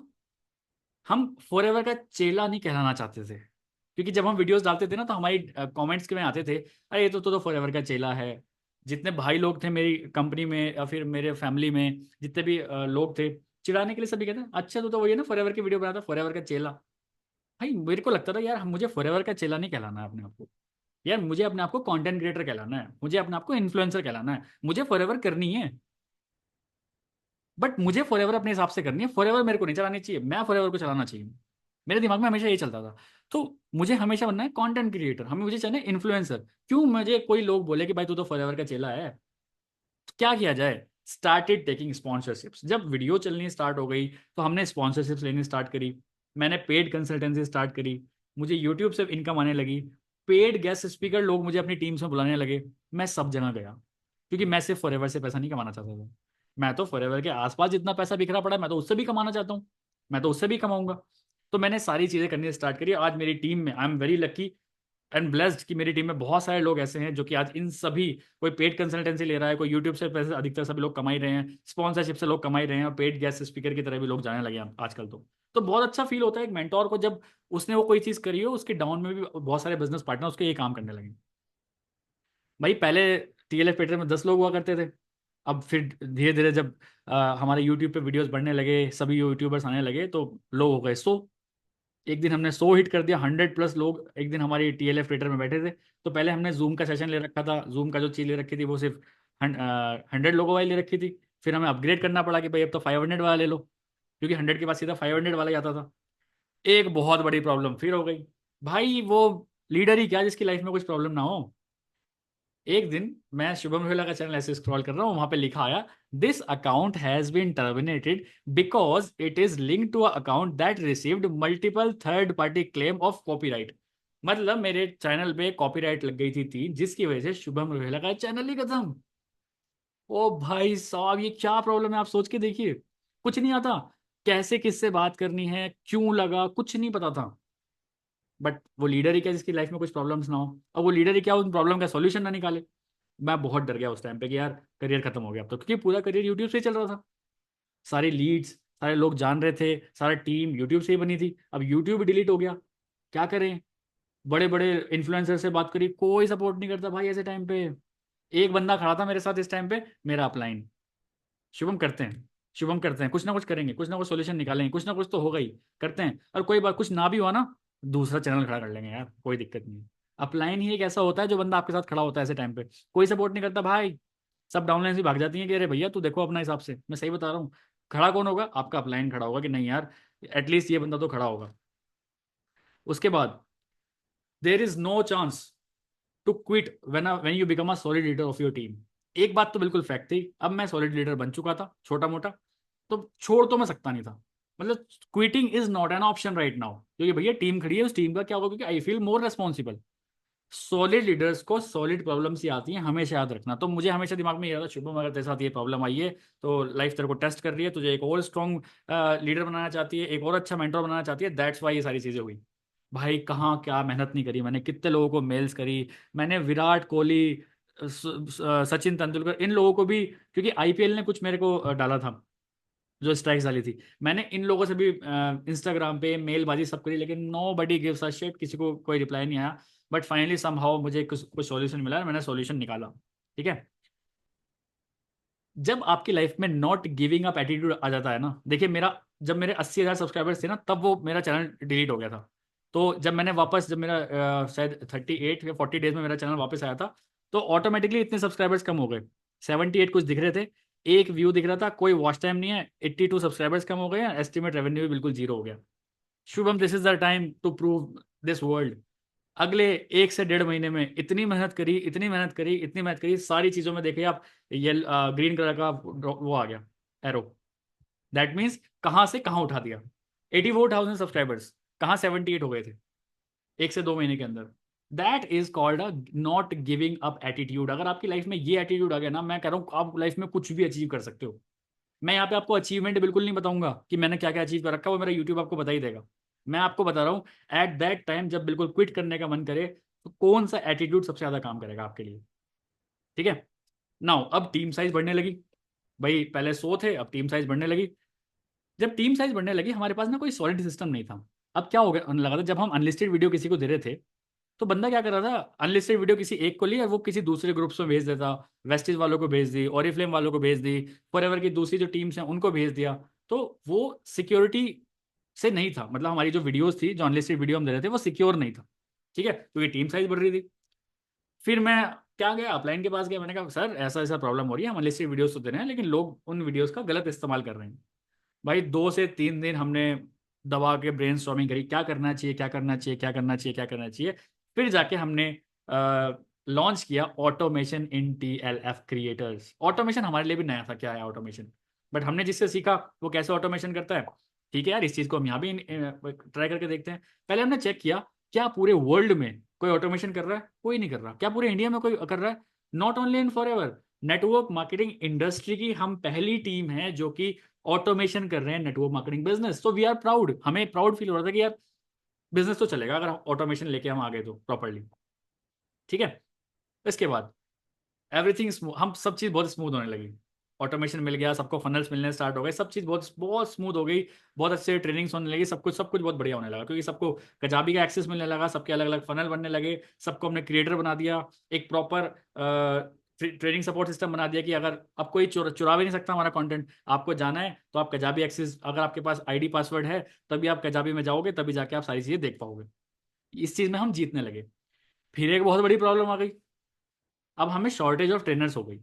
हम फॉरएवर का चेला नहीं कहलाना चाहते थे। क्योंकि जब हम वीडियोस डालते थे ना, तो हमारी कमेंट्स के में आते थे, अरे ये तो फॉरएवर का चेला है। जितने भाई लोग थे मेरी कंपनी में या फिर मेरे फैमिली में, जितने भी लोग थे, चिढ़ाने के लिए सभी कहते हैं, अच्छा तो वही है ना फॉरएवर की वीडियो बनाता, फॉरएवर का चेला। भाई मेरे को लगता था यार, मुझे फॉरएवर का चेला नहीं कहलाना है अपने आप को। यार मुझे अपने आप को कंटेंट क्रिएटर कहलाना है, मुझे अपने आप को इन्फ्लुएंसर कहलाना है, मुझे फॉरएवर करनी है। बट मुझे फॉरएवर अपने हिसाब से करनी है, फॉरएवर मेरे को नहीं चलानी चाहिए, मैं फॉरएवर को चलाना चाहिए। मेरे दिमाग में हमेशा ये चलता था। तो मुझे हमेशा बनना है कंटेंट क्रिएटर, हमें मुझे चाहिए इन्फ्लुएंसर। क्यों मुझे कोई लोग बोले कि भाई तू तो फॉरएवर का चेला है। तो क्या किया जाए, स्टार्टेड टेकिंग स्पॉन्सरशिप्स। जब वीडियो चलनी स्टार्ट हो गई तो हमने स्पॉन्सरशिप्स लेनी स्टार्ट करी, मैंने पेड कंसल्टेंसी स्टार्ट करी, मुझे यूट्यूब से इनकम आने लगी, पेड गेस्ट स्पीकर लोग मुझे अपनी टीम्स में बुलाने लगे। मैं सब जगह गया, क्योंकि मैं सिर्फ फॉरएवर से पैसा नहीं कमाना चाहता था। मैं तो फॉरएवर के आसपास जितना पैसा बिखरा पड़ा है, मैं तो उससे भी कमाना चाहता हूँ, मैं तो उससे भी कमाऊंगा। तो मैंने सारी चीजें करनी स्टार्ट करी। आज मेरी टीम में आई am very lucky and blessed कि मेरी टीम में बहुत सारे लोग ऐसे हैं जो कि आज इन सभी, कोई पेड कंसल्टेंसी ले रहा है, कोई यूट्यूब से पैसे, अधिकतर सभी लोग कमाई रहे हैं, स्पॉन्सरशिप से लोग कमाई रहे हैं, और पेड गेस्ट स्पीकर की तरह भी लोग जाने लगे हैं आजकल। तो बहुत अच्छा फील होता है एक मेंटोर को, जब उसने वो कोई चीज़ करी हो, उसके डाउन में भी बहुत सारे बिजनेस पार्टनर उसके ये काम करने लगे। भाई पहले टीएलएफ पेटर में 10 लोग हुआ करते थे, अब फिर धीरे धीरे जब हमारे यूट्यूब पे वीडियोस बढ़ने लगे, सभी यूट्यूबर्स आने लगे, तो लोग हो गए 100। एक दिन हमने 100 हिट कर दिया, 100+ लोग एक दिन हमारी टीएलएफ थिएटर में बैठे थे। तो पहले हमने जूम का सेशन ले रखा था, जूम का जो चीज़ ले रखी थी वो सिर्फ 100 लोगों वाली ले रखी थी। फिर हमें अपग्रेड करना पड़ा कि भाई अब तो 500 वाला ले लो, क्योंकि 100 के बाद सीधा 500 वाला ही आता था। एक बहुत बड़ी प्रॉब्लम फिर हो गई, भाई वो लीडर ही क्या जिसकी लाइफ में कुछ प्रॉब्लम ना हो। एक दिन मैं शुभम रोहिला का चैनल ऐसे स्क्रॉल कर रहा हूँ, वहां पे लिखा आया, this account has been terminated because it is linked to account that received multiple third party claim of copyright. मतलब मेरे चैनल पे कॉपीराइट लग गई थी 3, जिसकी वजह से शुभम रोहिला का चैनल ही खत्म। ओ भाई साहब, ये क्या प्रॉब्लम है, आप सोच के देखिए। कुछ नहीं आता, कैसे किससे बात करनी है, क्यों लगा, कुछ नहीं पता था। बट वो लीडर ही क्या जिसकी लाइफ में कुछ प्रॉब्लम्स ना हो, और वो लीडर ही क्या उन प्रॉब्लम का सॉल्यूशन ना निकाले। मैं बहुत डर गया उस टाइम पे कि यार करियर खत्म हो गया अब तो, क्योंकि पूरा करियर यूट्यूब से ही चल रहा था। सारी लीड्स, सारे लोग जान रहे थे, सारा टीम यूट्यूब से ही बनी थी, अब यूट्यूब डिलीट हो गया, क्या करें। बड़े बड़े इन्फ्लुएंसर से बात करी, कोई सपोर्ट नहीं करता भाई ऐसे टाइम पे। एक बंदा खड़ा था मेरे साथ इस टाइम पे, मेरा अपलाइन, शुभम करते हैं, शुभम करते हैं, कुछ ना कुछ करेंगे, कुछ ना कुछ सोल्यूशन निकालेंगे, कुछ ना कुछ तो होगा ही, करते हैं। और कोई बात कुछ ना भी हुआ ना, दूसरा चैनल खड़ा कर लेंगे यार, कोई दिक्कत नहीं है। अपलाइन ही एक ऐसा होता है जो बंदा आपके साथ खड़ा होता है ऐसे टाइम पे, कोई सपोर्ट नहीं करता भाई। सब डाउनलाइन से भाग जाती हैं कि अरे भैया तू देखो अपना हिसाब से, मैं सही बता रहा हूँ। खड़ा कौन होगा? आपका अपलाइन खड़ा होगा कि नहीं यार, एटलीस्ट ये बंदा तो खड़ा होगा। उसके बाद there is no chance to quit when you become a solid leader of your team. एक बात तो बिल्कुल फैक्ट थी, अब मैं सॉलिड लीडर बन चुका था छोटा मोटा, तो छोड़ तो मैं सकता नहीं था। मतलब quitting is not an option right now, क्योंकि भैया टीम खड़ी है, उस टीम का क्या होगा, क्योंकि I feel more responsible. Solid leaders को सॉलिड प्रॉब्लम्स ही आती हैं, हमेशा याद रखना। तो मुझे हमेशा दिमाग में ये आता, शुभम अगर तेरे साथ ये प्रॉब्लम आई है तो लाइफ तेरे को टेस्ट कर रही है, तुझे एक और स्ट्रॉन्ग लीडर बनाना चाहती है, एक और अच्छा मेंटर बनाना चाहती है, दैट्स वाई ये सारी चीजें हुई। भाई कहाँ क्या मेहनत नहीं करी मैंने, कितने लोगों को मेल्स करी मैंने, विराट कोहली, सचिन तेंदुलकर, इन लोगों को भी, क्योंकि आईपीएल ने कुछ मेरे को डाला था, जो स्ट्राइक्स डाली थी, मैंने इन लोगों से भी इंस्टाग्राम पे मेलबाजी सब करी, लेकिन nobody gives a shit, किसी को कोई रिप्लाई नहीं आया। बट फाइनली समहाउ मुझे कुछ सॉल्यूशन मिला और मैंने सॉल्यूशन निकाला। ठीक है। जब आपकी लाइफ में नॉट गिविंग अप एटीट्यूड आ जाता है ना, देखिए मेरा, जब मेरे 80,000 सब्सक्राइबर्स थे ना, तब वो मेरा चैनल डिलीट हो गया था। तो जब मैंने वापस, जब मेरा शायद 38 या 40 डेज में मेरा चैनल वापस आया था, तो ऑटोमेटिकली इतने सब्सक्राइबर्स कम हो गए। 78 कुछ दिख रहे थे, एक व्यू दिख रहा था, कोई वॉच टाइम नहीं है, 82 सब्सक्राइबर्स कम हो गए, एस्टिमेट रेवेन्यू भी बिल्कुल जीरो हो गया। Shubham, this is the time to prove this world. अगले 1 से 1.5 महीने में इतनी मेहनत करी, इतनी मेहनत करी, इतनी मेहनत करी, सारी चीजों में देखिए आप, ये ग्रीन कलर का वो आ गया एरो, दैट मीन्स कहाँ से कहाँ उठा दिया। 84,000 सब्सक्राइबर्स कहाँ 78 हो गए थे 1 से 2 महीने के अंदर। That is called a not giving up attitude. अगर आपकी लाइफ में ये एटीट्यूड आ गया ना, मैं कह रहा हूँ आप लाइफ में कुछ भी अचीव कर सकते हो। मैं यहाँ पे आपको अचीवमेंट बिल्कुल नहीं बताऊंगा कि मैंने क्या क्या अचीव कर रखा है, वो मेरा यूट्यूब आपको बता ही देगा। मैं आपको बता रहा हूँ एट दैट टाइम जब बिल्कुल क्विट करने का मन करे, तो कौन सा एटीट्यूड सबसे ज्यादा काम करेगा आपके लिए। ठीक है। नाउ अब टीम साइज बढ़ने लगी। भाई पहले 100 थे, अब टीम साइज बढ़ने लगी। जब टीम साइज बढ़ने लगी, हमारे पास ना कोई सॉलिड सिस्टम नहीं था। अब क्या हो गया लगा था, जब हम अनलिस्टेड वीडियो किसी को दे रहे थे, तो बंदा क्या कर रहा था, अनलिस्टेड वीडियो किसी एक को लिया, वो किसी दूसरे ग्रुप्स में भेज देता, वेस्टिज वालों को भेज दी, ओरिफ्लेम वालों को भेज दी, फॉरएवर की दूसरी जो टीम्स हैं उनको भेज दिया। तो वो सिक्योरिटी से नहीं था, मतलब हमारी जो वीडियोस थी, जो अनलिस्टेड वीडियो हम दे रहे थे, वो सिक्योर नहीं था। ठीक है, क्योंकि टीम साइज बढ़ रही थी। फिर मैं क्या गया, अपलाइन के पास गया, मैंने कहा सर ऐसा ऐसा प्रॉब्लम हो रही है, हम अनलिस्टेड वीडियोस तो दे रहे हैं, लेकिन लोग उन वीडियोस का गलत इस्तेमाल कर रहे हैं। भाई 2 से 3 दिन हमने दबा के ब्रेन स्टॉर्मिंग करी, क्या करना चाहिए, क्या करना चाहिए, क्या करना चाहिए, क्या करना चाहिए। फिर जाके हमने लॉन्च किया ऑटोमेशन इन TLF क्रिएटर्स। ऑटोमेशन हमारे लिए भी नया था, क्या है ऑटोमेशन, बट हमने जिससे सीखा वो कैसे ऑटोमेशन करता है। ठीक है यार, इस चीज़ को हम यहाँ भी ट्राई करके देखते हैं। पहले हमने चेक किया, क्या पूरे वर्ल्ड में कोई ऑटोमेशन कर रहा है? कोई नहीं कर रहा। क्या पूरे इंडिया में कोई कर रहा है? Not only in forever, network marketing industry की हम पहली टीम है जो कि ऑटोमेशन कर रहे हैं नेटवर्क मार्केटिंग बिजनेस। तो वी आर प्राउड, हमें प्राउड फील हो रहा था कि यार बिजनेस तो चलेगा अगर ऑटोमेशन लेके हम आ गए तो प्रॉपरली। ठीक है। इसके बाद एवरीथिंग हम सब चीज़ बहुत स्मूथ होने लगी। ऑटोमेशन मिल गया, सबको फनल्स मिलने स्टार्ट हो गए, सब चीज़ बहुत बहुत स्मूथ हो गई। बहुत अच्छे ट्रेनिंग्स होने लगी, सब कुछ बहुत बढ़िया होने लगा, क्योंकि सबको कजाबी का एक्सेस मिलने लगा, सबके अलग अलग फनल बनने लगे, सबको हमने क्रिएटर बना दिया, एक प्रॉपर ट्रेनिंग सपोर्ट सिस्टम बना दिया कि अगर अब कोई चुरा भी नहीं सकता हमारा कंटेंट। आपको जाना है तो आप कजाबी एक्सेस, अगर आपके पास आईडी पासवर्ड है तभी आप कजाबी में जाओगे, तभी जाके आप सारी चीज़ें देख पाओगे। इस चीज़ में हम जीतने लगे। फिर एक बहुत बड़ी प्रॉब्लम आ गई, अब हमें शॉर्टेज ऑफ ट्रेनर्स हो गई।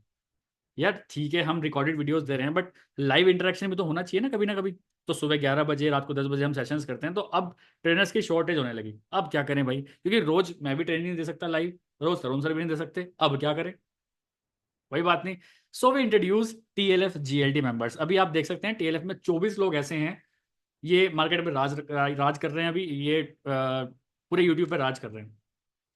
यार ठीक है, हम रिकॉर्डेड वीडियोस दे रहे हैं, बट लाइव इंटरेक्शन भी तो होना चाहिए ना कभी। तो सुबह 11 बजे, रात को 10 बजे हम सेशंस करते हैं, तो अब ट्रेनर्स की शॉर्टेज होने लगी। अब क्या करें भाई, क्योंकि रोज मैं भी ट्रेनिंग नहीं दे सकता लाइव, रोज तरुण सर भी नहीं दे सकते, अब क्या करें। वही बात नहीं। So we introduce TLF GLT members. अभी आप देख सकते हैं TLF में 24 लोग ऐसे हैं, ये मार्केट में राज राज कर रहे हैं अभी, ये पूरे यूट्यूब पे राज कर रहे हैं।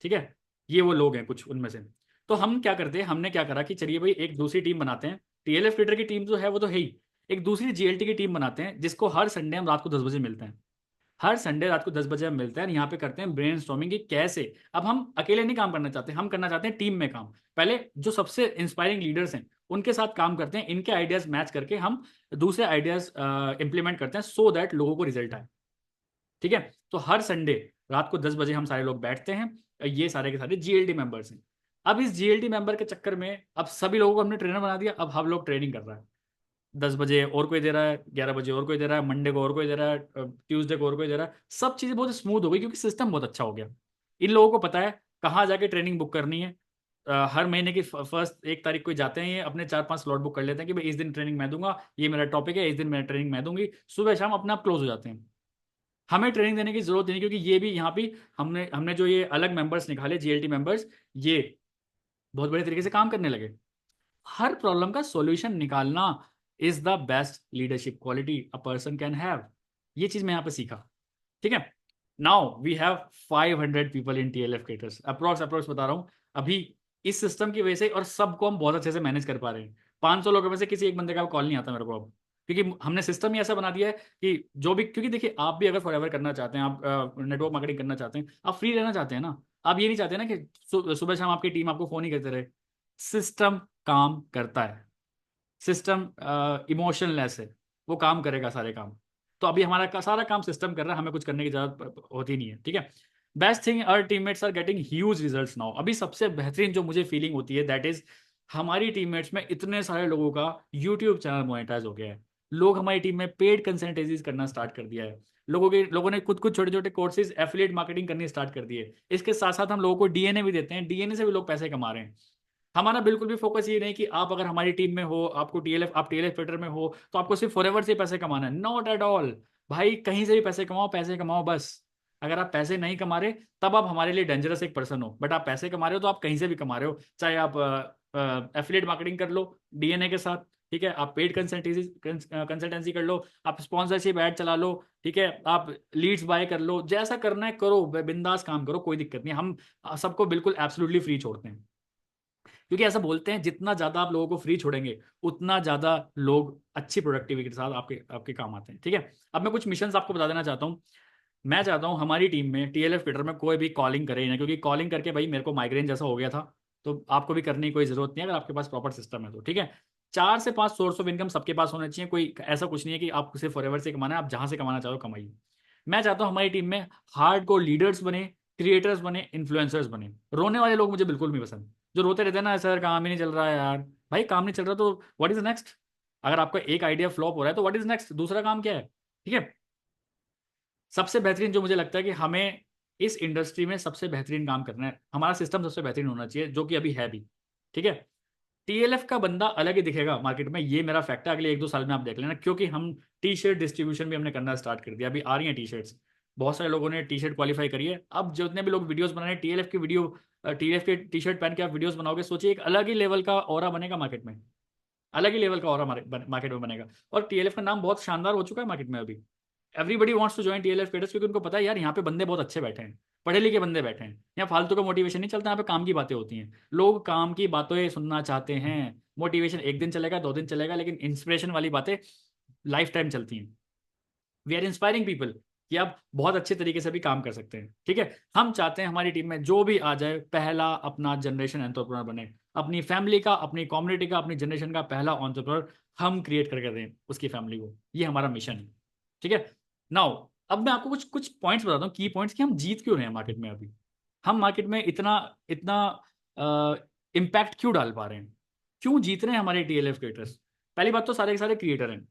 ठीक है। ये वो लोग हैं कुछ उनमें से। तो हम क्या करते हैं, हमने क्या करा कि चलिए भाई एक दूसरी टीम बनाते हैं, TLF ट्विटर की टीम जो है वो तो है ही, एक दूसरी GLT की टीम बनाते हैं, जिसको हर संडे हम रात को 10 बजे मिलते हैं। हर संडे रात को 10 बजे हम मिलते हैं, यहाँ पे करते हैं ब्रेन स्टॉर्मिंग की कैसे। अब हम अकेले नहीं काम करना चाहते, हम करना चाहते हैं टीम में काम। पहले जो सबसे इंस्पायरिंग लीडर्स हैं उनके साथ काम करते हैं, इनके आइडियाज मैच करके हम दूसरे आइडियाज इंप्लीमेंट करते हैं, सो दैट लोगों को रिजल्ट आए। ठीक है। तो हर संडे रात को 10 बजे हम सारे लोग बैठते हैं, ये सारे के सारे GLT मेंबर्स हैं। अब इस GLT मेंबर के चक्कर में अब सभी लोगों को हमने ट्रेनर बना दिया, अब हम लोग ट्रेनिंग कर रहा है। 10 बजे और कोई दे रहा है, 11 बजे और कोई दे रहा है, मंडे को और कोई दे रहा है, ट्यूसडे को और कोई दे रहा है। सब चीज़ें बहुत स्मूथ हो गई, क्योंकि सिस्टम बहुत अच्छा हो गया। इन लोगों को पता है कहाँ जाके ट्रेनिंग बुक करनी है, हर महीने की फर्स्ट 1 तारीख को जाते हैं, ये अपने 4-5 स्लॉट बुक कर लेते हैं कि भाई इस दिन ट्रेनिंग मैं दूंगा, ये मेरा टॉपिक है, इस दिन मेरा ट्रेनिंग मैं दूंगी, सुबह शाम अपने आप क्लोज हो जाते हैं। हमें ट्रेनिंग देने की जरूरत नहीं, क्योंकि ये भी यहाँ पे हमने हमने जो ये अलग मेंबर्स निकाले, जीएलटी मेंबर्स, ये बहुत बड़े तरीके से काम करने लगे। हर प्रॉब्लम का सॉल्यूशन निकालना is the best leadership quality a person can have. ये चीज मैं यहाँ पे सीखा। ठीक है, now we have 500 people in TLF creators, approx approx बता रहा हूँ अभी, इस सिस्टम की वजह से, और सबको हम बहुत अच्छे से मैनेज कर पा रहे हैं। 500 लोगों में से किसी एक बंदे का कॉल नहीं आता मेरे को अब, क्योंकि हमने सिस्टम ही ऐसा बना दिया है कि जो भी, क्योंकि देखिए आप भी अगर फॉरएवर करना चाहते हैं, आप नेटवर्क मार्केटिंग करना चाहते हैं, आप फ्री रहना चाहते हैं ना, आप ये नहीं चाहते ना कि सुबह शाम आपकी टीम आपको फोन ही करते रहे। सिस्टम काम करता है, सिस्टम इमोशनलेस है, वो काम करेगा सारे काम। तो अभी हमारा सारा काम सिस्टम कर रहा है, हमें कुछ करने की जरूरत होती नहीं है। ठीक है, best thing our teammates are getting huge results now. अभी सबसे बेहतरीन जो मुझे फीलिंग होती है दैट इज, हमारी टीममेट्स में इतने सारे लोगों का यूट्यूब चैनल मोनेटाइज हो गया है। लोग हमारी टीम में पेड कंसल्टेंसीज करना स्टार्ट कर दिया है। लोगों ने खुद कुछ छोटे छोटे कोर्सेज एफिलिएट मार्केटिंग करनी स्टार्ट कर दिए। इसके साथ साथ हम लोगों को डीएनए भी देते हैं, डीएनए से भी लोग पैसे कमा रहे हैं। हमारा बिल्कुल भी फोकस ये नहीं कि आप अगर हमारी टीम में हो, आपको टीएलएफ आप टीएलएफ फिल्टर में हो तो आपको सिर्फ फॉरएवर से पैसे कमाना है, नॉट एट ऑल। भाई कहीं से भी पैसे कमाओ, पैसे कमाओ बस। अगर आप पैसे नहीं कमा रहे तब आप हमारे लिए डेंजरस एक पर्सन हो, बट आप पैसे कमा रहे हो तो आप कहीं से भी कमा रहे हो। चाहे आप एफिलिएट मार्केटिंग कर लो डीएनए के साथ, ठीक है, आप पेड कंसल्टेंसी कर लो, आप स्पॉन्सरशिप ऐड चला लो, ठीक है, आप लीड्स बाय कर लो, जैसा करना है करो, बिंदास काम करो, कोई दिक्कत नहीं। हम सबको बिल्कुल एब्सोल्युटली फ्री छोड़ते हैं, क्योंकि ऐसा बोलते हैं जितना ज्यादा आप लोगों को फ्री छोड़ेंगे उतना ज्यादा लोग अच्छी प्रोडक्टिविटी के साथ आपके आपके काम आते हैं। ठीक है, अब मैं कुछ मिशंस आपको बता देना चाहता हूँ। मैं चाहता हूँ हमारी टीम में टीएलएफ ट्विटर में कोई भी कॉलिंग करे ही ना, क्योंकि कॉलिंग करके भाई मेरे को माइग्रेन जैसा हो गया था। तो आपको भी करने की कोई जरूरत नहीं है अगर आपके पास प्रॉपर सिस्टम है तो। ठीक है, 4 से 5 सोर्स ऑफ इनकम सबके पास होने चाहिए, कोई ऐसा कुछ नहीं है कि आप सिर्फ फॉरएवर से कमाना है, आप जहां से कमाना चाहो कमाइए। मैं चाहता हूँ हमारी टीम में हार्ड कोर लीडर्स बने, क्रिएटर्स बने, इन्फ्लुएंसर्स बने। रोने वाले लोग मुझे बिल्कुल नहीं पसंद, जो रोते रहते हैं ना, सर काम ही नहीं चल रहा है यार। भाई काम नहीं चल रहा तो व्हाट इज नेक्स्ट? अगर आपका एक आइडिया फ्लॉप हो रहा है तो व्हाट इज नेक्स्ट, दूसरा काम क्या है? ठीक है, सबसे बेहतरीन जो मुझे लगता है कि हमें इस इंडस्ट्री में सबसे बेहतरीन काम करना है, हमारा सिस्टम सबसे बेहतरीन होना चाहिए, जो कि अभी है भी। ठीक है, टीएलएफ का बंदा अलग ही दिखेगा मार्केट में, ये मेरा फैक्ट है। अगले 1-2 साल में आप देख लेना, क्योंकि हम टी शर्ट डिस्ट्रीब्यूशन भी हमने करना स्टार्ट कर दिया, अभी आ रही हैं टी शर्ट्स। बहुत सारे लोगों ने टी शर्ट क्वालिफाई करी है। अब जितने भी लोग वीडियोस बना रहे हैं टीएलएफ की वीडियो, टीएलएफ के टी शर्ट पहन के आप वीडियोस बनाओगे, सोचिए एक अलग ही लेवल का ऑरा बनेगा मार्केट में, अलग ही लेवल का ऑरा मार्केट में बनेगा। और टीएलएफ का नाम बहुत शानदार हो चुका है मार्केट में अभी। Everybody wants to join TLF creators, क्योंकि उनको पता है यार यहाँ पे बंदे बहुत अच्छे बैठे हैं, पढ़े लिखे बंदे बैठे हैं, यहाँ फालतू का मोटिवेशन नहीं चलता, यहाँ पे काम की बातें होती हैं। लोग काम की बातें सुनना चाहते हैं। मोटिवेशन एक दिन चलेगा, 2 दिन चलेगा, लेकिन इंस्पिरेशन वाली बातें लाइफ टाइम चलती हैं। वी आर इंस्पायरिंग पीपल कि आप बहुत अच्छे तरीके से भी काम कर सकते हैं। ठीक है, हम चाहते हैं हमारी टीम में जो भी आ जाए पहला अपना जनरेशन एंटरप्रेन्योर बने, अपनी फैमिली का, अपनी कम्युनिटी का, अपनी जनरेशन का पहला एंटरप्रेन्योर हम क्रिएट करके दें उसकी फैमिली को। ये हमारा मिशन है। ठीक है, नाउ अब मैं आपको कुछ कुछ पॉइंट्स बताता हूँ, की पॉइंट्स, कि हम जीत क्यों रहे हैं मार्केट में अभी, हम मार्केट में इतना इतना इम्पैक्ट क्यों डाल पा रहे हैं, क्यों जीत रहे हैं हमारे टीएलएफ क्रिएटर्स। पहली बात तो सारे के सारे क्रिएटर हैं,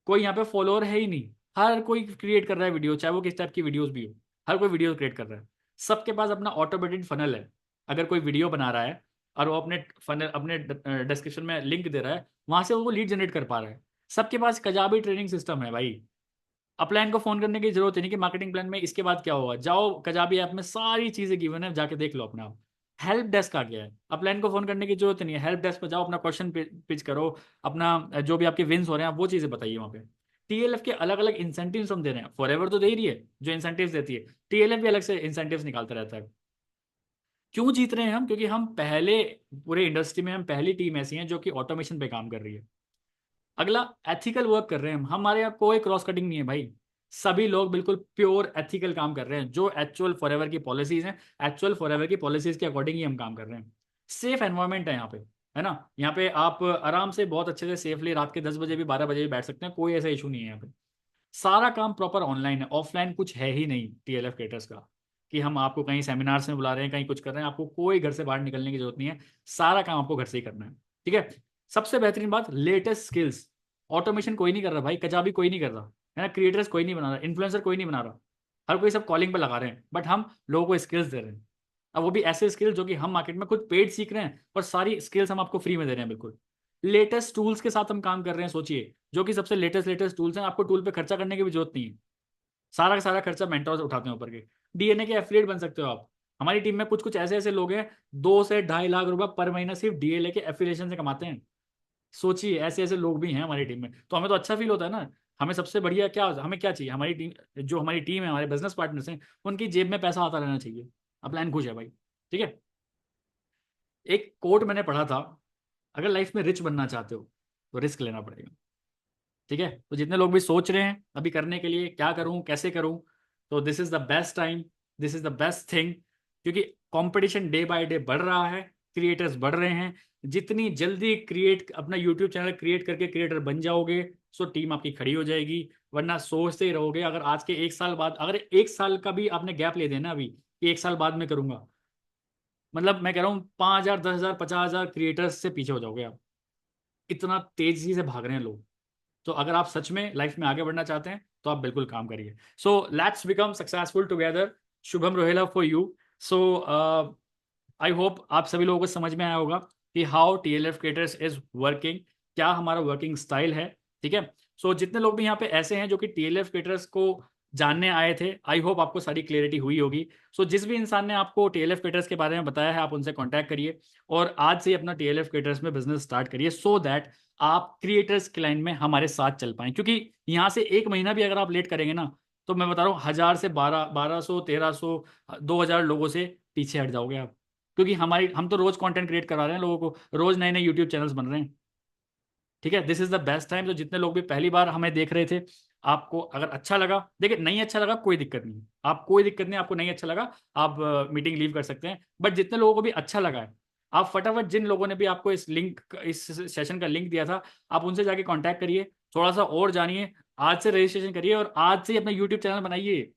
कोई यहाँ पे फॉलोअर है ही नहीं। हर कोई क्रिएट कर रहा है वीडियो, चाहे वो किस टाइप की वीडियोस भी हो, हर कोई वीडियो क्रिएट कर रहा है। सबके पास अपना ऑटोमेटेड फनल है। अगर कोई वीडियो बना रहा है और वो अपने फनल, अपने डिस्क्रिप्शन में लिंक दे रहा है, वहां से वो लीड जनरेट कर पा रहा है। सबके पास कजाबी ट्रेनिंग सिस्टम है भाई। अपलाइन को फोन करने की जरूरत ही नहीं कि मार्केटिंग प्लान में इसके बाद क्या होगा, जाओ कजाबी ऐप में सारी चीजें गिवन है, जाके देख लो अपने आप। हेल्प डेस्क आ गया है, अपलाइन को फोन करने की जरूरत नहीं है, हेल्प डेस्क पर जाओ, अपना क्वेश्चन पिच करो, अपना जो भी आपके विंस हो रहे हैं आप वो चीजें बताइए वहाँ पे। टीएलएफ के अलग अलग इंसेंटिव्स हम दे रहे हैं, फॉरएवर तो दे ही रही है जो इंसेंटिव्स देती है, टीएलएफ भी अलग से इंसेंटिव्स निकालता रहता है। क्यों जीत रहे हैं हम? क्योंकि हम पहले, पूरे इंडस्ट्री में हम पहली टीम ऐसी है जो कि ऑटोमेशन पे काम कर रही है। अगला, एथिकल वर्क कर रहे हैं हम, हमारे यहाँ कोई क्रॉस कटिंग नहीं है भाई। सभी लोग बिल्कुल प्योर एथिकल काम कर रहे हैं, जो एक्चुअल फॉरएवर की पॉलिसीज हैं, एक्चुअल फॉरएवर की पॉलिसीज के अकॉर्डिंग ही हम काम कर रहे हैं। सेफ एनवायरनमेंट है यहाँ पे, है ना, यहाँ पे आप आराम से बहुत अच्छे से सेफली रात के 10 बजे भी 12 बजे भी बैठ सकते हैं, कोई ऐसा इशू नहीं है यहाँ पे। सारा काम प्रॉपर ऑनलाइन है, ऑफलाइन कुछ है ही नहीं टीएलएफ क्रिएटर्स का, कि हम आपको कहीं सेमिनार्स में बुला रहे हैं, कहीं कुछ कर रहे हैं, आपको कोई घर से बाहर निकलने की जरूरत नहीं है, सारा काम आपको घर से ही करना है। ठीक है, सबसे बेहतरीन बात, लेटेस्ट स्किल्स। ऑटोमेशन कोई नहीं कर रहा भाई, कजाबी कोई नहीं कर रहा, है ना, क्रिएटर्स कोई नहीं बना रहा, इन्फ्लुएंसर कोई नहीं बना रहा, हर कोई सब कॉलिंग पे लगा रहे हैं, बट हम लोगों को स्किल्स दे रहे हैं। अब वो भी ऐसे स्किल जो कि हम मार्केट में खुद पेड सीख रहे हैं, और सारी स्किल्स हम आपको फ्री में दे रहे हैं बिल्कुल। लेटेस्ट टूल्स के साथ हम काम कर रहे हैं, सोचिए, जो कि सबसे लेटेस्ट लेटेस्ट टूल्स हैं। आपको टूल पे खर्चा करने की भी जरूरत नहीं है, सारा का सारा खर्चा मेंटोर्स उठाते हैं ऊपर के। डीएनए के एफिलिएट बन सकते हो आप। हमारी टीम में कुछ कुछ ऐसे ऐसे लोग हैं, 2 से 2.5 लाख रुपए पर महीना सिर्फ डीएलए के एफिलिएशन से कमाते हैं। सोचिए, ऐसे ऐसे लोग भी हैं हमारी टीम में, तो हमें तो अच्छा फील होता है ना। हमें सबसे बढ़िया क्या, हमें क्या चाहिए, हमारी टीम, जो हमारी टीम है, हमारे बिजनेस पार्टनर्स हैं, उनकी जेब में पैसा आता रहना चाहिए। अब प्लान खुश है भाई। ठीक है। एक कोट मैंने पढ़ा था, अगर लाइफ में रिच बनना चाहते हो तो रिस्क लेना पड़ेगा। ठीक है। तो जितने लोग भी सोच रहे हैं अभी करने के लिए, क्या करूं कैसे करूं, तो this is the best time, this is the best thing. क्योंकि कंपटीशन डे बाय डे बढ़ रहा है, क्रिएटर्स बढ़ रहे हैं। जितनी जल्दी क्रिएट अपना यूट्यूब चैनल क्रिएट करके क्रिएटर बन जाओगे, सो टीम आपकी खड़ी हो जाएगी। वरना सोचते ही रहोगे, अगर आज के 1 साल बाद, अगर 1 साल का भी आपने गैप ले देना अभी कि 1 साल बाद में करूंगा, मतलब मैं कह रहा हूँ 5,000, 10,000, 50,000 क्रिएटर्स से पीछे हो जाओगे आप। इतना तेजी से भाग रहे हैं लोग। तो अगर आप सच में लाइफ में आगे बढ़ना चाहते हैं तो आप बिल्कुल काम करिए। So let's become successful together. Shubham Rohela for you. So I hope आप सभी लोगों को समझ में आया होगा कि how TLF creators is working, क्या हमारा वर्किंग स्टाइल है। ठीक है। सो जितने लोग भी यहाँ पे ऐसे हैं जो कि टीएलएफ क्रिएटर्स को जानने आए थे, आई होप आपको सारी क्लियरिटी हुई होगी। सो जिस भी इंसान ने आपको टीएलएफ क्रिएटर्स के बारे में बताया है, आप उनसे कॉन्टैक्ट करिए और आज से ही अपना टीएलएफ क्रिएटर्स में बिजनेस स्टार्ट करिए, सो दैट आप क्रिएटर्स के लाइन में हमारे साथ चल पाएं। क्योंकि यहाँ से 1 महीना भी अगर आप लेट करेंगे ना, तो मैं बता रहा हूँ 1,000 से 1,200, 1,300, 2,000 लोगों से पीछे हट जाओगे आप। क्योंकि हम तो रोज कंटेंट क्रिएट करा रहे हैं लोगों को, रोज नए नए यूट्यूब चैनल्स बन रहे हैं। ठीक है। This is the best time. तो जितने लोग भी पहली बार हमें देख रहे थे, आपको अगर अच्छा लगा, देखिए नहीं अच्छा लगा कोई दिक्कत नहीं, आप कोई दिक्कत नहीं, आपको नहीं अच्छा लगा आप मीटिंग लीव कर सकते हैं। बट जितने लोगों को भी अच्छा लगा है, आप फटाफट, जिन लोगों ने भी आपको इस सेशन का लिंक दिया था, आप उनसे जाके कांटेक्ट करिए, थोड़ा सा और जानिए, आज से रजिस्ट्रेशन करिए और आज से ही अपना यूट्यूब चैनल बनाइए।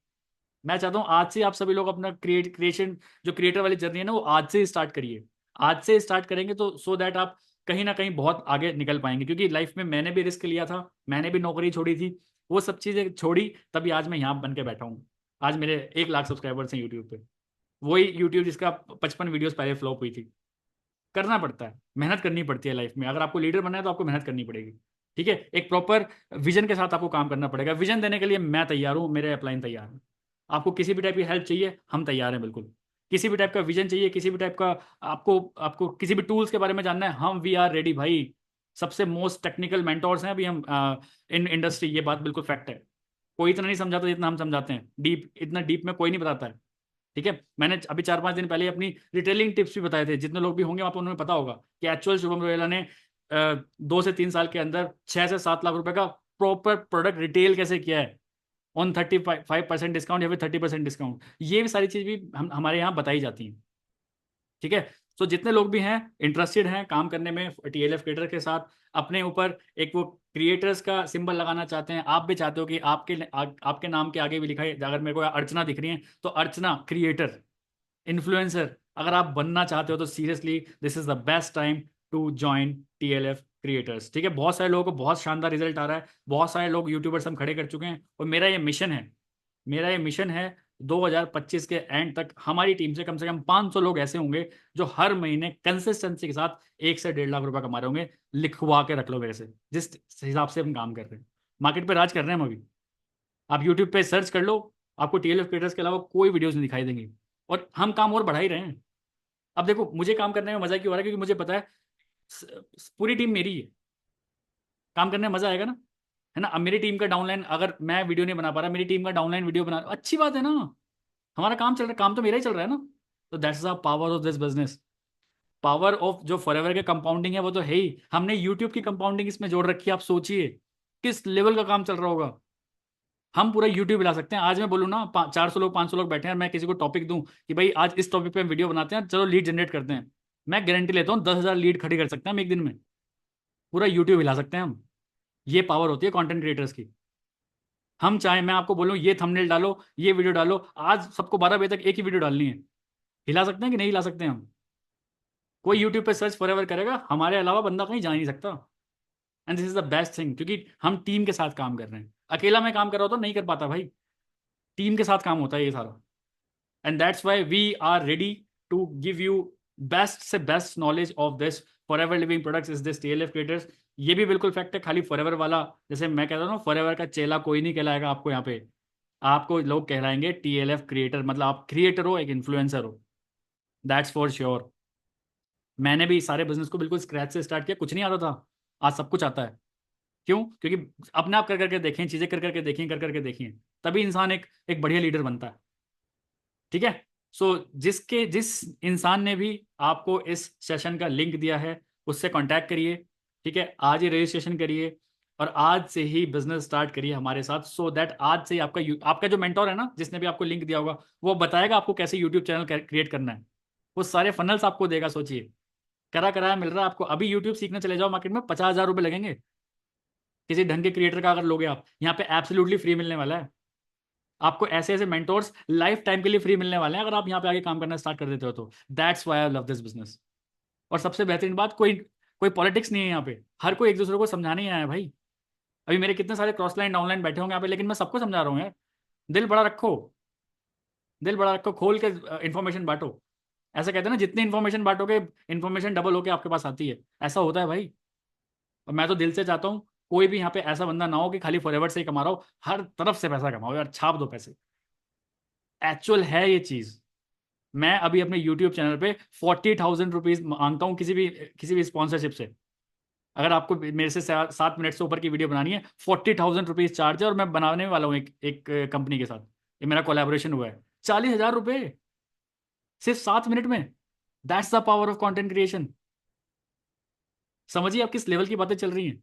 मैं चाहता हूँ आज से आप सभी लोग अपना क्रिएशन, जो क्रिएटर वाली जर्नी है ना, वो आज से स्टार्ट करिए। आज से स्टार्ट करेंगे तो सो दैट आप कहीं ना कहीं बहुत आगे निकल पाएंगे। क्योंकि लाइफ में मैंने भी रिस्क लिया था, मैंने भी नौकरी छोड़ी थी, वो सब चीज़ें छोड़ी, तभी आज मैं यहाँ बन के बैठा हूँ। आज मेरे 1 लाख सब्सक्राइबर्स हैं यूट्यूब पे। वही यूट्यूब जिसका 55 वीडियोस पहले फ्लॉप हुई थी। करना पड़ता है, मेहनत करनी पड़ती है लाइफ में। अगर आपको लीडर बनना है तो आपको मेहनत करनी पड़ेगी। ठीक है। एक प्रॉपर विजन के साथ आपको काम करना पड़ेगा। विजन देने के लिए मैं तैयार हूँ, मेरे अपलाइन तैयार हैं। आपको किसी भी टाइप की हेल्प चाहिए, हम तैयार हैं बिल्कुल। किसी भी टाइप का विजन चाहिए, किसी भी टाइप का, आपको आपको किसी भी टूल्स के बारे में जानना है, हम वी आर रेडी भाई। सबसे मोस्ट टेक्निकल मेंटोर्स हैं अभी हम इन इंडस्ट्री, ये बात बिल्कुल फैक्ट है। कोई इतना नहीं समझाता जितना हम समझाते हैं, डीप, इतना डीप में कोई नहीं बताता है। ठीक है। मैंने अभी 4-5 दिन पहले अपनी रिटेलिंग टिप्स भी बताए थे, जितने लोग भी होंगे वहां पर उन्हें पता होगा कि एक्चुअल शुभम रोहेला ने 2 से 3 साल के अंदर 6 से 7 लाख रुपए का प्रॉपर प्रोडक्ट रिटेल कैसे किया है, ऑन 35% डिस्काउंट या फिर 30% डिस्काउंट। ये भी सारी चीज भी हमारे यहाँ बताई जाती हैं। ठीक है। तो जितने लोग भी हैं इंटरेस्टेड हैं काम करने में टीएलएफ क्रिएटर के साथ, अपने ऊपर एक वो क्रिएटर्स का सिंबल लगाना चाहते हैं, आप भी चाहते हो कि आपके नाम के आगे भी लिखा है, अगर मेरे को अर्चना दिख रही है तो अर्चना क्रिएटर, इन्फ्लुएंसर अगर आप बनना चाहते हो, तो seriously this is the best time to join TLF creators. ठीक है। बहुत सारे लोगों को बहुत शानदार रिजल्ट आ रहा है, बहुत सारे लोग यूट्यूबर्स हम खड़े कर चुके हैं, और मेरा ये मिशन है 2025 के एंड तक हमारी टीम से कम 500 लोग ऐसे होंगे जो हर महीने कंसिस्टेंसी के साथ 1 से 1.5 लाख रुपए कमा रहे होंगे। लिखवा के रख लो मेरे से, जिस हिसाब से हम काम कर रहे हैं, मार्केट पे राज कर रहे हैं हम अभी। आप यूट्यूब पे सर्च कर लो, आपको टीएलएफ क्रिएटर्स के अलावा कोई वीडियोस नहीं दिखाई देंगे, और हम काम और बढ़ा ही रहे हैं। अब देखो, मुझे काम करने में मजा क्यों आ रहा है, क्योंकि मुझे पता है पूरी टीम मेरी है, काम करने में मजा आएगा ना, है ना। अब मेरी टीम का डाउनलाइन, अगर मैं वीडियो नहीं बना पा रहा, मेरी टीम का डाउनलाइन वीडियो बना, अच्छी बात है ना। हमारा काम चल रहा है, काम तो मेरा ही चल रहा है ना। तो that's the power of this business. Power of जो फॉरएवर के कंपाउंडिंग है वो तो है ही, हमने यूट्यूब की कंपाउंडिंग इसमें जोड़ रखी है। आप सोचिए किस लेवल का काम चल रहा होगा। हम पूरा यूट्यूब हिला सकते हैं। आज मैं बोलूँ ना, 400 लोग, 500 लोग बैठे हैं, मैं किसी को टॉपिक दूं कि भाई आज इस टॉपिक पे हम वीडियो बनाते हैं, चलो लीड जनरेट करते हैं, मैं गारंटी लेता हूँ 10,000 लीड खड़ी कर सकते हैं हम एक दिन में। पूरा यूट्यूब हिला सकते हैं हम। ये पावर होती है कंटेंट क्रिएटर्स की। हम चाहे, मैं आपको बोलूँ ये थंबनेल डालो, ये वीडियो डालो, आज सबको 12 बजे तक एक ही वीडियो डालनी है, हिला सकते हैं कि नहीं हिला सकते हैं हम। कोई यूट्यूब पे सर्च फॉरएवर करेगा, हमारे अलावा बंदा कहीं जा ही नहीं सकता। And this is the best thing, क्योंकि हम टीम के साथ काम कर रहे हैं। अकेला मैं काम कर रहा होता तो नहीं कर पाता भाई, टीम के साथ काम होता है ये सारा। And that's why we are ready to give you best से best knowledge of this forever living products is this TLF creators. ये भी बिल्कुल फैक्ट है, खाली फॉरएवर वाला, जैसे मैं कहता हूँ ना, फॉरएवर का चेला कोई नहीं कहलाएगा आपको यहाँ पे, आपको लोग कहलाएंगे टीएलएफ क्रिएटर, मतलब आप क्रिएटर हो, एक इन्फ्लुएंसर हो, दैट्स फॉर श्योर। मैंने भी सारे बिजनेस को बिल्कुल स्क्रैच से स्टार्ट किया, कुछ नहीं आता था, आज सब कुछ आता है। क्यों? क्योंकि अपने आप कर करके देखें, चीजें कर करके देखें, कर करके देखें, तभी इंसान एक एक बढ़िया लीडर बनता है। ठीक है। सो जिस इंसान ने भी आपको इस सेशन का लिंक दिया है उससे कांटेक्ट करिए। ठीक है, आज ही रजिस्ट्रेशन करिए और आज से ही बिजनेस स्टार्ट करिए हमारे साथ, सो दैट आज से ही आपका जो मेंटोर है ना, जिसने भी आपको लिंक दिया होगा, वो बताएगा आपको कैसे यूट्यूब चैनल क्रिएट करना है। वो सारे फनल्स आपको देगा। सोचिए, करा कराया मिल रहा है आपको। अभी यूट्यूब सीखने चले जाओ मार्केट में, 50,000 रुपये लगेंगे किसी ढंग के क्रिएटर का अगर लोगे आप। यहाँ पे एब्सोल्युटली फ्री मिलने वाला है आपको, ऐसे ऐसे मेंटोर्स लाइफ टाइम के लिए फ्री मिलने वाले हैं अगर आप यहाँ पे आगे काम करना स्टार्ट कर देते हो तो। That's why I love this business. और सबसे बेहतरीन बात, कोई कोई पॉलिटिक्स नहीं है यहाँ पे, हर कोई एक दूसरे को समझाने ही आया है भाई। अभी मेरे कितने सारे क्रॉस लाइन डाउनलाइन बैठे होंगे यहाँ पे, लेकिन मैं सबको समझा रहा हूँ यार। दिल बड़ा रखो, दिल बड़ा रखो, खोल के इन्फॉर्मेशन बांटो। ऐसा कहते हैं ना, जितनी इन्फॉर्मेशन बांटोगे इन्फॉर्मेशन डबल होके आपके पास आती है, ऐसा होता है भाई। और मैं तो दिल से चाहता हूँ कोई भी यहाँ पे ऐसा बंदा ना हो कि खाली फॉरएवर से ही कमा रहा हो, हर तरफ से पैसा कमाओ यार, छाप दो पैसे। एक्चुअल है ये चीज। मैं अभी अपने यूट्यूब चैनल पे 40,000 रुपीज मांगता हूँ किसी भी स्पॉन्सरशिप से। अगर आपको मेरे से 7 मिनट से ऊपर की वीडियो बनानी है, 40,000 रुपीज चार्ज है, और मैं बनाने वाला हूँ एक कंपनी के साथ, ये मेरा कोलैबोरेशन हुआ है। 40,000 रुपये सिर्फ 7 मिनट में। That's the power of content creation. समझिए आप किस लेवल की बातें चल रही हैं।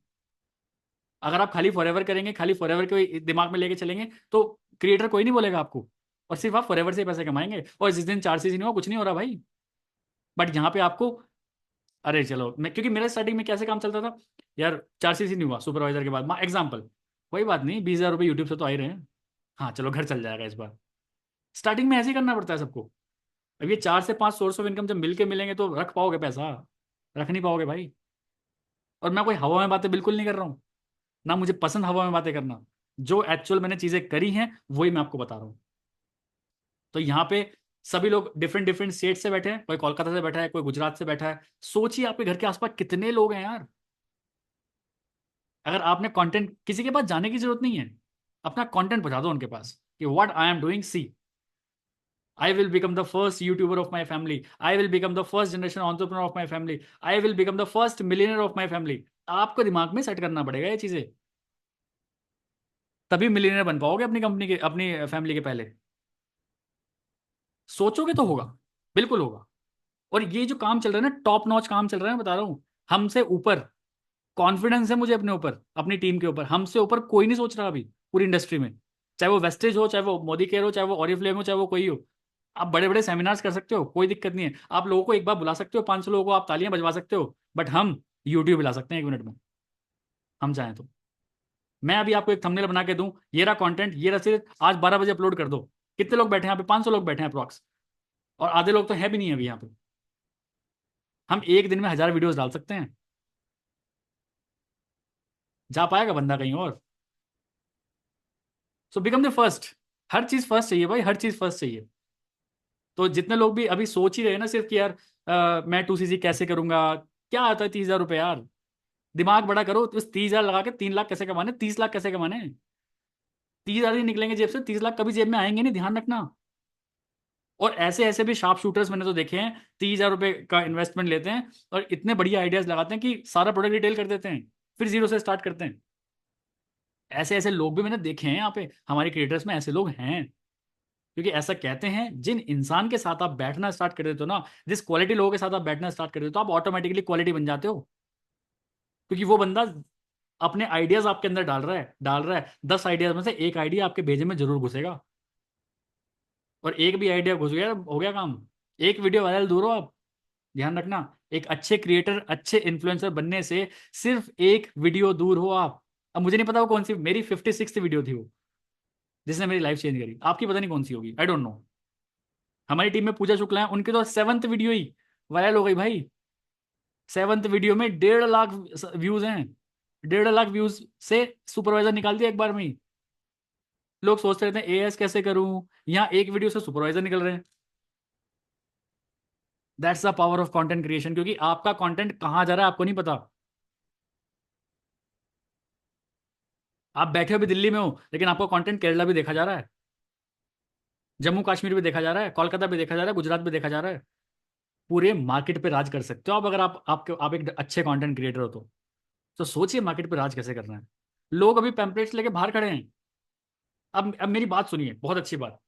अगर आप खाली फॉरएवर करेंगे, खाली फॉरएवर को दिमाग में लेके चलेंगे, तो क्रिएटर कोई नहीं बोलेगा आपको, और सिर्फ आप फॉरएवर से ही पैसे कमाएंगे, और जिस दिन 4 सीजन नहीं हुआ, कुछ नहीं हो रहा भाई। बट यहाँ पे आपको, अरे चलो, मैं क्योंकि मेरा स्टार्टिंग में कैसे काम चलता था यार, 4 सीजन नहीं हुआ सुपरवाइजर के बाद, एग्जाम्पल, कोई बात नहीं, 20,000 रुपये यूट्यूब से तो आ ही रहे हैं, हाँ चलो घर चल जाएगा इस बार। स्टार्टिंग में ऐसे ही करना पड़ता है सबको। अब ये 4 से 5 सोर्स ऑफ इनकम जब मिलके मिलेंगे तो रख पाओगे पैसा, रख नहीं पाओगे भाई। और मैं कोई हवा में बातें बिल्कुल नहीं कर रहा हूँ, ना मुझे पसंद हवा में बातें करना। जो एक्चुअल मैंने चीजें करी हैं वही मैं आपको बता रहा हूँ। तो यहाँ पे सभी लोग डिफरेंट डिफरेंट स्टेट से बैठे हैं, कोई कोलकाता से बैठा है, कोई गुजरात से बैठा है। सोचिए आपके घर के आसपास कितने लोग हैं यार। अगर आपने कंटेंट, किसी के पास जाने की जरूरत नहीं है, अपना कंटेंट पहुंचा दो उनके पास कि what I am doing, see I will become the first YouTuber of my family, I will become the first generation entrepreneur of my family, I will become the first millionaire of my family. आपको दिमाग में set करना पड़ेगा ये चीजें, तभी millionaire बन पाओगे अपनी कंपनी के, अपनी फैमिली के पहले। सोचोगे तो होगा, बिल्कुल होगा। और ये जो काम चल रहा है ना, टॉप नॉच काम चल रहा है, मैं बता रहा हूँ, हमसे ऊपर कॉन्फिडेंस है मुझे अपने ऊपर, अपनी टीम के ऊपर। हमसे ऊपर कोई नहीं सोच रहा अभी पूरी इंडस्ट्री में, चाहे वो वेस्टेज हो, चाहे वो मोदी केयर हो, चाहे वो ऑरिफ्लेम हो, चाहे वो कोई हो। आप बड़े बड़े सेमिनार्स कर सकते हो, कोई दिक्कत नहीं है, आप लोगों को एक बार बुला सकते हो, 500 लोगों को आप तालियां बजवा सकते हो, बट हम यूट्यूब हिला सकते हैं 1 मिनट में, हम चाहें तो। मैं अभी आपको एक थंबनेल बना के दूं, ये रहा कंटेंट, ये रहा, सिर्फ आज 12 बजे अपलोड कर दो। कितने लोग बैठे हैं यहाँ पे? 500 लोग बैठे हैं अप्रॉक्स, और आधे लोग तो है भी नहीं अभी यहाँ पे। हम एक दिन में 1,000 वीडियोस डाल सकते हैं। जा पाएगा बंदा कहीं और? So become the first. हर चीज फर्स्ट चाहिए भाई, हर चीज फर्स्ट चाहिए। तो जितने लोग भी अभी सोच ही रहे हैं ना सिर्फ कि यार मैं 2cc कैसे करूंगा, क्या आता है 30,000 रुपये यार, दिमाग बड़ा करो। तो 30,000 लगा के 3 लाख कैसे कमाने, 30 लाख कैसे कमाने? 30,000 ही निकलेंगे जेब से, 30 लाख कभी जेब में आएंगे नहीं, ध्यान रखना। और ऐसे ऐसे भी शार्प शूटर्स मैंने तो देखे हैं, 30,000 रुपये का इन्वेस्टमेंट लेते हैं और इतने बढ़िया आइडियाज लगाते हैं कि सारा प्रोडक्ट रिटेल कर देते हैं, फिर जीरो से स्टार्ट करते हैं। ऐसे ऐसे लोग भी मैंने देखे हैं यहाँ पे, हमारे क्रिएटर्स में ऐसे लोग हैं। क्योंकि ऐसा कहते हैं, जिन इंसान के साथ आप बैठना स्टार्ट कर देते हो ना, जिस क्वालिटी लोगों के साथ आप बैठना स्टार्ट कर देते हो, आप ऑटोमेटिकली क्वालिटी बन जाते हो। क्योंकि वो बंदा अपने आइडियाज आपके अंदर डाल रहा है 10 आइडियाज में से एक आइडिया आपके भेजे में जरूर घुसेगा। और एक भी आइडिया घुस गया, हो गया काम। एक वीडियो वायरल दूर हो आप, ध्यान रखना। एक अच्छे क्रिएटर, अच्छे इन्फ्लुएंसर बनने से सिर्फ एक वीडियो दूर हो आप। अब मुझे नहीं पता वो कौन सी, मेरी 56th वीडियो थी वो, जिसने मेरी लाइफ चेंज करी। आपकी पता नहीं कौन सी होगी, आई डोंट नो। हमारी टीम में पूजा शुक्ला है, उनकी तो 7th वीडियो ही वायरल हो गई भाई। 7th वीडियो में 1.5 लाख व्यूज हैं। 1.5 लाख व्यूज से सुपरवाइजर निकाल दिया एक बार में ही। लोग सोचते रहते हैं एएस कैसे करूं, यहाँ एक वीडियो से सुपरवाइजर निकल रहे हैं। That's the power of content creation, क्योंकि आपका कंटेंट कहाँ जा रहा है आपको नहीं पता। आप बैठे हो भी दिल्ली में हो, लेकिन आपका कंटेंट केरला भी देखा जा रहा है, जम्मू कश्मीर भी देखा जा रहा है, कोलकाता भी देखा जा रहा है, गुजरात भी देखा जा रहा है। पूरे मार्केट पे राज कर सकते हो आप, अगर आप एक अच्छे कंटेंट क्रिएटर हो तो सोचिए मार्केट पे राज कैसे करना है। लोग अभी पैम्पलेट्स लेके बाहर खड़े हैं। अब मेरी बात सुनिए, बहुत अच्छी बात।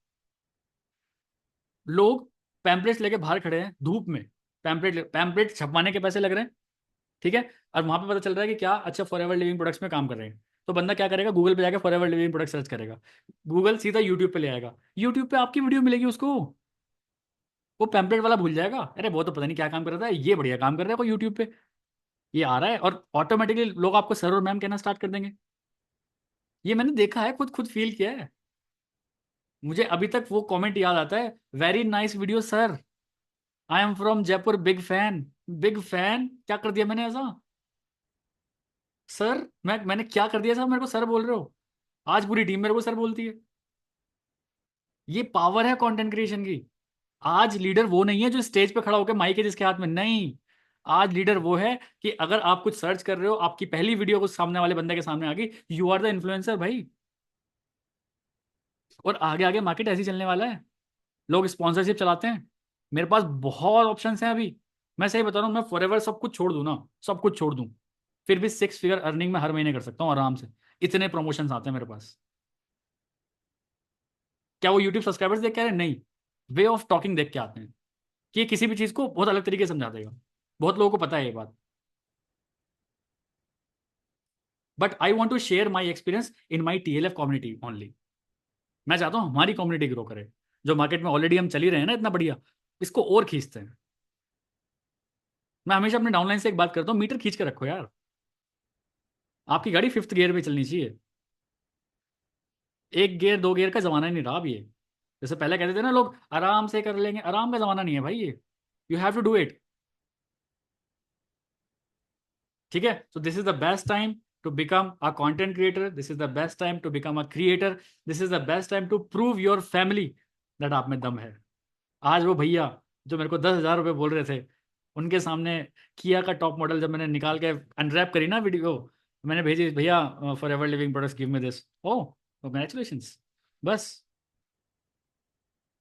लोग पैम्पलेट्स लेके बाहर खड़े हैं धूप में, पैम्पलेट छपवाने के पैसे लग रहे हैं, ठीक है। और वहां पे पता चल रहा है कि क्या, अच्छा फॉरएवर लिविंग प्रोडक्ट्स में काम कर रहे हैं। तो बंदा क्या करेगा, गूगल पे जाकर फॉरएवर लिविंग प्रोडक्ट सर्च करेगा, गूगल सीधा यूट्यूब पे ले आएगा, यूट्यूब पे आपकी वीडियो मिलेगी उसको। वो पैम्पलेट वाला भूल जाएगा, अरे वो तो पता नहीं क्या काम कर रहा है, ये बढ़िया काम कर रहा है कोई यूट्यूब पे, ये आ रहा है, और ऑटोमेटिकली लोग आपको सर और मैम कहना स्टार्ट कर देंगे। ये मैंने देखा है, खुद खुद फील किया है। मुझे अभी तक वो कमेंट याद आता है, very nice video sir, I am from Jaipur, big fan. Big fan क्या कर दिया मैंने ऐसा? सर मैंने क्या कर दिया, सर मेरे को सर बोल रहे हो? आज पूरी टीम मेरे को सर बोलती है। ये पावर है कंटेंट क्रिएशन की। आज लीडर वो नहीं है जो स्टेज पे खड़ा होकर माइक है जिसके हाथ में, नहीं। आज लीडर वो है कि अगर आप कुछ सर्च कर रहे हो, आपकी पहली वीडियो को सामने वाले बंदे के सामने आ गई, यू आर द इन्फ्लुएंसर भाई। और आगे आगे मार्केट ऐसे ही चलने वाला है। लोग स्पॉन्सरशिप चलाते हैं, मेरे पास बहुत ऑप्शंस हैं अभी। मैं सही बता रहा हूँ, मैं फॉरएवर सब कुछ छोड़ दूं ना, सब कुछ छोड़ दूं, फिर भी 6 फिगर अर्निंग में हर महीने कर सकता हूँ आराम से। इतने प्रमोशंस आते हैं मेरे पास। क्या वो यूट्यूब सब्सक्राइबर्स देख के आ रहे हैं? नहीं, वे ऑफ टॉकिंग देख के आते हैं, कि ये किसी भी चीज को बहुत अलग तरीके से समझा देगा। बहुत लोगों को पता है ये बात। But I want to share my experience in my TLF community only. मैं चाहता हूँ हमारी कम्युनिटी ग्रो करे, जो मार्केट में ऑलरेडी हम चल ही रहे हैं ना इतना बढ़िया, इसको और खींचते हैं। मैं हमेशा अपने डाउनलाइन से एक बात करता हूँ, मीटर खींच के रखो यार। आपकी गाड़ी 5th गियर में चलनी चाहिए। 1 गियर 2 गियर का जमाना ही नहीं रहा अब ये। जैसे पहले कहते थे ना लोग, आराम से कर लेंगे, आराम का जमाना नहीं है भाई ये। You have to do it. ठीक है, so this is the best time to become a content creator, this is the best time to become a creator, this is the best time to prove your family that आप में दम है। आज वो भैया जो मेरे को 10,000 रुपये बोल रहे थे, उनके सामने किया का टॉप मॉडल जब मैंने निकाल के अनरैप करी ना वीडियो, मैंने भेजी, भैया forever living products give me this, oh congratulations. बस,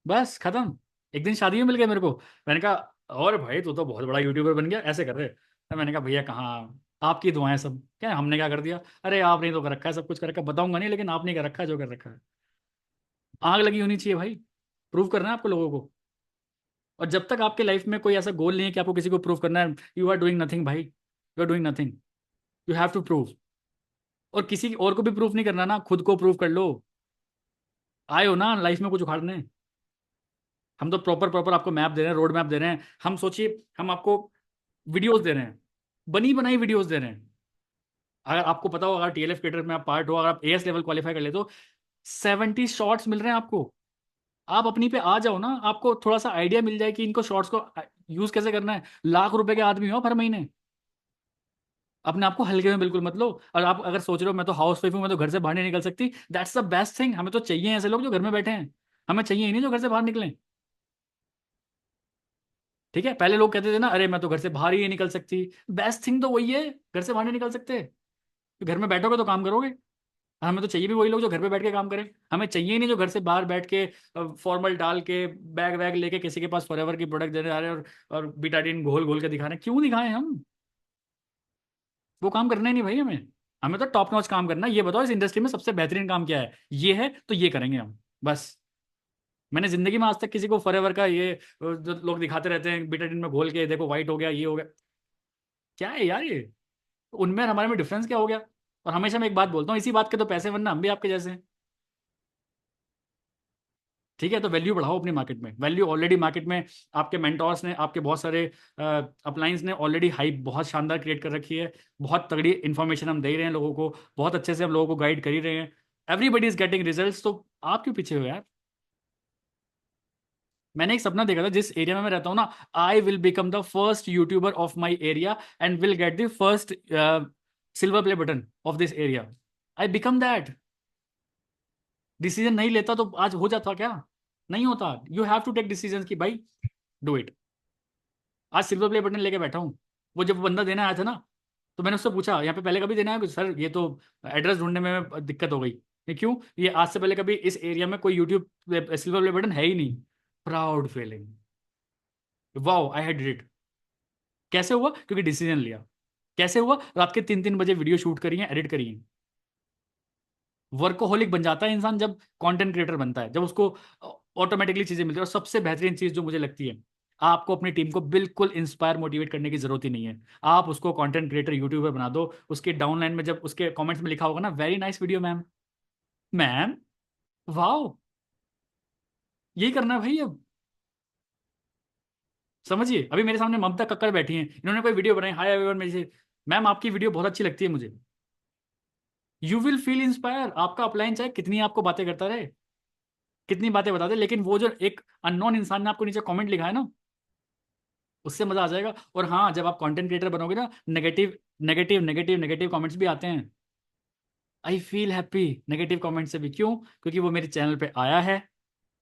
बस खत्म। एक दिन शादी में मिल गया मेरे को, मैंने कहा और भाई तू तो बहुत बड़ा यूट्यूबर बन गया, ऐसे कर रहे। तो मैंने कहा भैया कहाँ, आपकी दुआएं सब, क्या हमने क्या कर दिया? अरे आपने तो कर रखा है, सब कुछ कर रखा है, बताऊंगा नहीं, लेकिन आपने कर रखा है जो कर रखा है। आग लगी होनी चाहिए भाई, प्रूव करना है आपको लोगों को। और जब तक आपके लाइफ में कोई ऐसा गोल नहीं है कि आपको किसी को प्रूव करना है, यू आर डूइंग नथिंग भाई, you are doing nothing. You have to prove. और किसी और को भी प्रूव नहीं करना ना, खुद को प्रूव कर लो। आए हो ना लाइफ में कुछ उखाड़ने। हम तो प्रॉपर प्रॉपर आपको मैप दे रहे हैं, रोड मैप दे रहे हैं। हम सोचिए, हम आपको वीडियोस दे रहे हैं, बनी बनाई वीडियोस दे रहे हैं। अगर आपको पता हो, अगर TLF क्रिएटर में आप पार्ट हो, अगर आप AS लेवल क्वालिफाई कर ले, तो 70 शॉर्ट्स मिल रहे हैं आपको। आप अपनी पे आ जाओ ना, आपको थोड़ा सा आइडिया मिल जाए कि इनको शॉर्ट्स को यूज कैसे करना है। लाख रुपए के आदमी हो हर महीने, अपने आप को हल्के में बिल्कुल मत लो। और आप अगर सोच रहे हो मैं तो हाउस वाइफ हूँ, मैं तो घर से बाहर नहीं निकल सकती, दैट्स द बेस्ट थिंग। हमें तो चाहिए ऐसे लोग जो घर में बैठे हैं, हमें चाहिए ही नहीं जो घर से बाहर निकलें। ठीक है, पहले लोग कहते थे ना, अरे मैं तो घर से बाहर ही नहीं निकल सकती। बेस्ट थिंग तो वही है, घर से बाहर नहीं निकल सकते तो घर में बैठोगे तो काम करोगे। हमें तो चाहिए भी वही लोग जो घर पे बैठ के काम करें। हमें चाहिए ही नहीं जो घर से बाहर बैठ के फॉर्मल डाल के बैग वैग लेके किसी के पास फॉरएवर की प्रोडक्ट देने आ रहे हैं, और बीटाडीन घोल घोल के दिखा रहे हैं। क्यों दिखाएं हम? वो काम करना ही नहीं भाई हमें। हमें तो टॉप नॉच काम करना है। ये बताओ इस इंडस्ट्री में सबसे बेहतरीन काम क्या है? ये है तो ये करेंगे हम, बस। मैंने जिंदगी में आज तक किसी को फॉरएवर का ये जो लोग दिखाते रहते हैं बीटाडीन में घोल के, देखो वाइट हो गया, ये हो गया, क्या है यार ये? उनमें और हमारे में डिफरेंस क्या हो गया? और हमेशा मैं एक बात बोलता हूँ, इसी बात के तो पैसे, वरना हम भी आपके जैसे हैं। ठीक है, तो वैल्यू बढ़ाओ अपनी मार्केट में। वैल्यू ऑलरेडी मार्केट में आपके मेंटोर्स ने, आपके बहुत सारे अपलाइंस ने ऑलरेडी हाइप बहुत शानदार क्रिएट कर रखी है। बहुत तगड़ी इन्फॉर्मेशन हम दे रहे हैं लोगों को, बहुत अच्छे से हम लोगों को गाइड कर ही रहे हैं। एवरीबडी इज गेटिंग रिजल्ट्स, तो आप क्यों पीछे हो यार? मैंने एक सपना देखा था, जिस एरिया में मैं रहता हूँ ना, I will become the first YouTuber of my area and will get the first silver play button of this area. I become that. Decision नहीं लेता तो आज हो जाता क्या? नहीं होता। You have to take decision कि भाई डू इट। आज सिल्वर प्ले बटन लेके बैठा हूँ। वो जब बंदा देने आया था ना, तो मैंने उससे पूछा यहाँ पे पहले कभी देना है कुछ? सर ये तो एड्रेस ढूंढने में दिक्कत हो गई। ये क्यों? ये आज से पहले कभी इस एरिया में कोई यूट्यूब सिल्वर प्ले बटन है ही नहीं। Proud feeling, wow I had did it. कैसे हुआ? क्योंकि डिसीजन लिया। कैसे हुआ? रात के 3-3 बजे वीडियो शूट करी है, एडिट करी है। वर्कोहोलिक बन जाता है इंसान जब कंटेंट क्रिएटर बनता है, जब उसको ऑटोमेटिकली चीजें मिलती है। और सबसे बेहतरीन चीज जो मुझे लगती है, आपको अपनी टीम को बिल्कुल इंस्पायर मोटिवेट करने की जरूरत ही नहीं है। आप उसको कंटेंट क्रिएटर यूट्यूबर बना दो। उसके डाउनलाइन में जब उसके कमेंट्स में लिखा होगा ना, very nice video ma'am, ma'am, wow, यही करना है भाई अब। समझिए, अभी मेरे सामने ममता कक्कड़ बैठी हैं, इन्होंने कोई वीडियो बनाई, हाय एवरीवन, मेरे से, मैम आपकी वीडियो बहुत अच्छी लगती है मुझे। You will feel inspire. आपका अपलाइन चाहे कितनी आपको बातें करता रहे, कितनी बातें बता दे, लेकिन वो जो एक अननोन इंसान ने आपको नीचे कमेंट लिखा है ना, उससे मजा आ जाएगा। और हाँ, जब आप कंटेंट क्रिएटर बनोगे ना, negative negative negative negative comments भी आते हैं। I feel happy negative comment से भी। क्यों? क्योंकि वो मेरे चैनल पे आया है,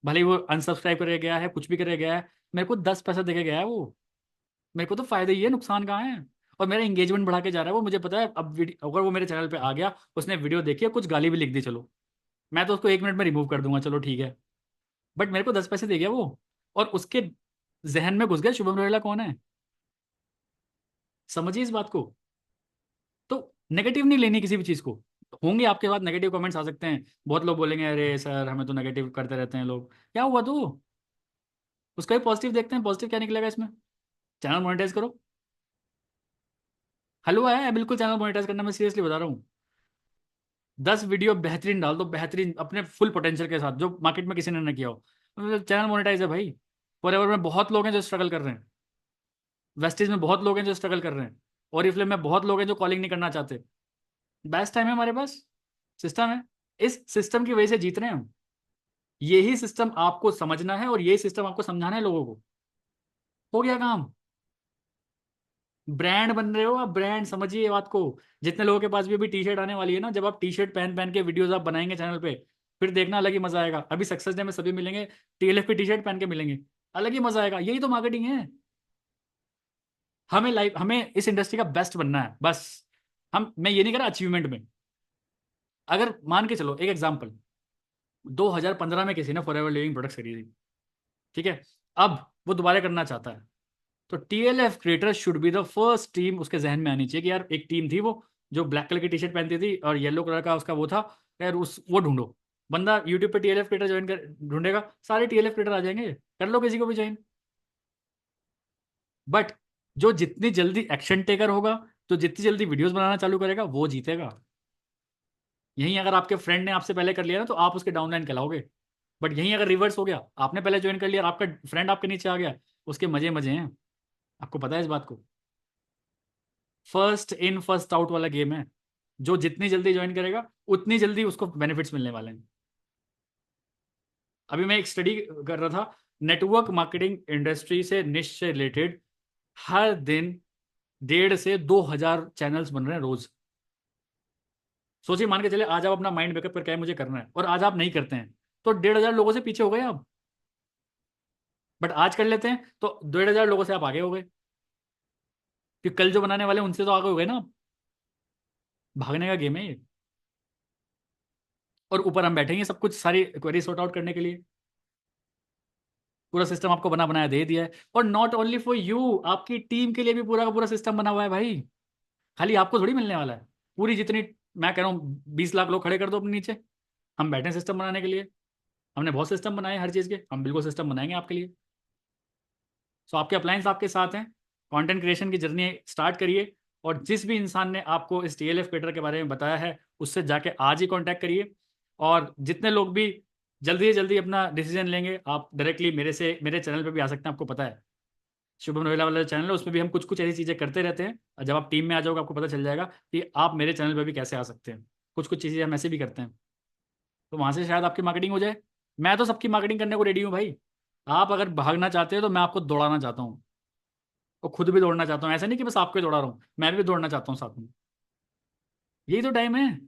भले ही वो अनसब्सक्राइब करके गया है, कुछ भी करके गया है, मेरे को 10 पैसा देके गया है वो। मेरे को तो फायदा ही है, नुकसान कहाँ है? और मेरा इंगेजमेंट बढ़ा के जा रहा है वो, मुझे पता है। अब अगर वो मेरे चैनल पे आ गया, उसने वीडियो देखी और कुछ गाली भी लिख दी, चलो मैं तो उसको 1 मिनट में रिमूव कर दूंगा, चलो ठीक है। बट मेरे को 10 पैसे दे गया वो, और उसके जहन में घुस गया शुभम रोहिला कौन है। समझिए इस बात को। तो नेगेटिव नहीं लेनी किसी भी चीज को। होंगे आपके पास नेगेटिव कमेंट्स आ सकते हैं, बहुत लोग बोलेंगे अरे सर हमें तो नेगेटिव करते रहते हैं लोग, क्या हुआ तो? उसका भी पॉजिटिव देखते हैं, पॉजिटिव क्या निकलेगा इसमें। चैनल मोनेटाइज करो। हलवा है बिल्कुल चैनल मोनेटाइज करना, मैं सीरियसली बता रहा हूँ। 10 वीडियो बेहतरीन डाल दो, बेहतरीन अपने फुल पोटेंशियल के साथ, जो मार्केट में किसी ने ना किया हो, मतलब चैनल मोनेटाइज है भाई। फॉरएवर में बहुत लोग हैं जो स्ट्रगल कर रहे हैं, वेस्टेज में बहुत लोग हैं जो स्ट्रगल कर रहे हैं, और इसलिए में बहुत लोग हैं जो कॉलिंग नहीं करना चाहते। बेस्ट टाइम है हमारे पास, सिस्टम है। इस सिस्टम की वजह से जीत रहे हैं हम। यही सिस्टम आपको समझना है और यही सिस्टम आपको समझाना है लोगों को। हो गया काम। ब्रांड बन रहे हो आप, ब्रांड, समझिए ये बात को। जितने लोगों के पास भी अभी टी शर्ट आने वाली है ना, जब आप टी शर्ट पहन पहन के वीडियोस आप बनाएंगे चैनल पे, फिर देखना अलग ही मजा आएगा। अभी सक्सेस डे में सभी मिलेंगे, टीएलएफ की टी शर्ट पहन के मिलेंगे, अलग ही मजा आएगा। यही तो मार्केटिंग है। हमें लाइफ, हमें इस इंडस्ट्री का बेस्ट बनना है बस। मैं ये नहीं कह रहा अचीवमेंट में। अगर मान के चलो एक एग्जांपल, 2015 में किसी ने फॉरएवर लिविंग प्रोडक्ट्स खरीदी, ठीक है, अब वो दोबारा करना चाहता है, तो TLF creator should be the first team उसके जहन में आनी चाहिए कि यार एक टीम थी वो, जो ब्लैक कलर की टी शर्ट पहनती थी और येलो कलर का उसका वो था, यार उस वो ढूंढो। बंदा यूट्यूब पे टीएलएफ क्रिएटर ज्वाइन कर ढूंढेगा, सारे टीएलएफ क्रिएटर आ जाएंगे, कर लो किसी को भी ज्वाइन। बट जो जितनी जल्दी एक्शन टेकर होगा, तो जितनी जल्दी वीडियोस बनाना चालू करेगा, वो जीतेगा। यहीं अगर आपके फ्रेंड ने आपसे पहले कर लिया ना, तो आप उसके डाउनलाइन कहलाओगे। बट यहीं अगर रिवर्स हो गया, आपने पहले ज्वाइन कर लिया और आपका फ्रेंड आपके नीचे आ गया, उसके मजे मजे हैं। आपको पता है इस बात को। फर्स्ट इन फर्स्ट आउट वाला गेम है। जो जितनी जल्दी ज्वाइन करेगा, उतनी जल्दी उसको बेनिफिट्स मिलने वाले हैं। अभी मैं एक स्टडी कर रहा था, नेटवर्क मार्केटिंग इंडस्ट्री से, निश से रिलेटेड, हर दिन 1,500 से 2,000 चैनल्स बन रहे हैं रोज। सोचिए, मान के चले आज आप अपना माइंड मेकअप करके आए, मुझे करना है, और आज आप नहीं करते हैं, तो 1,500 लोगों से पीछे हो गए आप। बट आज कर लेते हैं तो 1,500 लोगों से आप आगे हो गए, कि कल जो बनाने वाले हैं, उनसे तो आगे हो गए ना आप। भागने का गेम है ये। और ऊपर हम बैठेंगे सब कुछ सारी क्वेरी सॉर्ट आउट करने के लिए। पूरा सिस्टम आपको बना बनाया दे दिया है। और नॉट ओनली फॉर यू, आपकी टीम के लिए भी पूरा का पूरा सिस्टम बना हुआ है भाई। खाली आपको थोड़ी मिलने वाला है। पूरी जितनी, मैं कह रहा हूँ 20 लाख लोग खड़े कर दो अपने नीचे, हम बैठे हैं सिस्टम बनाने के लिए। हमने बहुत सिस्टम बनाए हर चीज़ के, हम बिल्कुल सिस्टम बनाएंगे आपके लिए। सो आपके अप्लायंस आपके साथ हैं। कंटेंट क्रिएशन की जर्नी स्टार्ट करिए। और जिस भी इंसान ने आपको इस टीएलएफ क्रिएटर के बारे में बताया है, उससे जाके आज ही कांटेक्ट करिए। और जितने लोग भी जल्दी से जल्दी अपना डिसीजन लेंगे, आप डायरेक्टली मेरे से, मेरे चैनल पे भी आ सकते हैं। आपको पता है शुभम रोहिला वाला चैनल है, उसमें भी हम कुछ कुछ ऐसी चीज़ें करते रहते हैं। और जब आप टीम में आ जाओगे, आपको पता चल जाएगा कि आप मेरे चैनल पर भी कैसे आ सकते हैं। कुछ कुछ चीज़ें हम ऐसे भी करते हैं, तो वहाँ से शायद आपकी मार्केटिंग हो जाए। मैं तो सबकी मार्केटिंग करने को रेडी हूँ भाई। आप अगर भागना चाहते हो तो मैं आपको दौड़ाना चाहता हूँ, और खुद भी दौड़ना चाहता हूँ। ऐसा नहीं कि बस आपको ही दौड़ा रहा हूँ, मैं भी दौड़ना चाहता हूँ साथ में। यही तो टाइम है।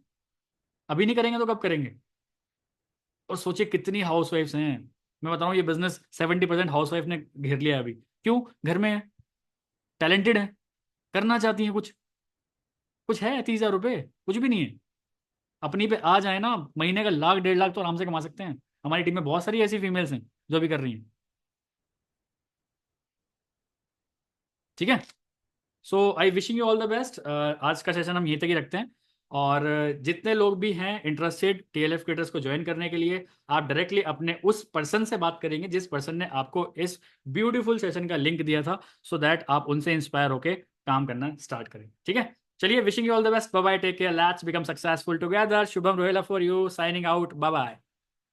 अभी नहीं करेंगे तो कब करेंगे? और सोचिए कितनी हाउस वाइफ्स हैं। मैं बता रहा हूँ, ये बिजनेस 70% हाउस वाइफ ने घेर लिया है अभी। क्यों? घर में है, टैलेंटेड है, करना चाहती हैं कुछ, कुछ है 30,000 रुपये, कुछ भी नहीं है। अपनी पे आ जाए ना, महीने का 1 लाख 1.5 लाख तो आराम से कमा सकते हैं। हमारी टीम में बहुत सारी ऐसी फीमेल्स हैं जो भी कर रही हैं। ठीक है। So I wishing you all the best. आज का सेशन हम यहीं तक ही रखते हैं। और जितने लोग भी हैं इंटरेस्टेड टीएलएफ क्रिएटर्स को ज्वाइन करने के लिए, आप डायरेक्टली अपने उस पर्सन से बात करेंगे जिस पर्सन ने आपको इस ब्यूटीफुल सेशन का लिंक दिया था, सो दैट आप उनसे इंस्पायर होके काम करना स्टार्ट करें। ठीक है, चलिए, wishing you all the best, bye bye, take care, let's become successful together. Shubham Rohela for you, signing out, bye bye.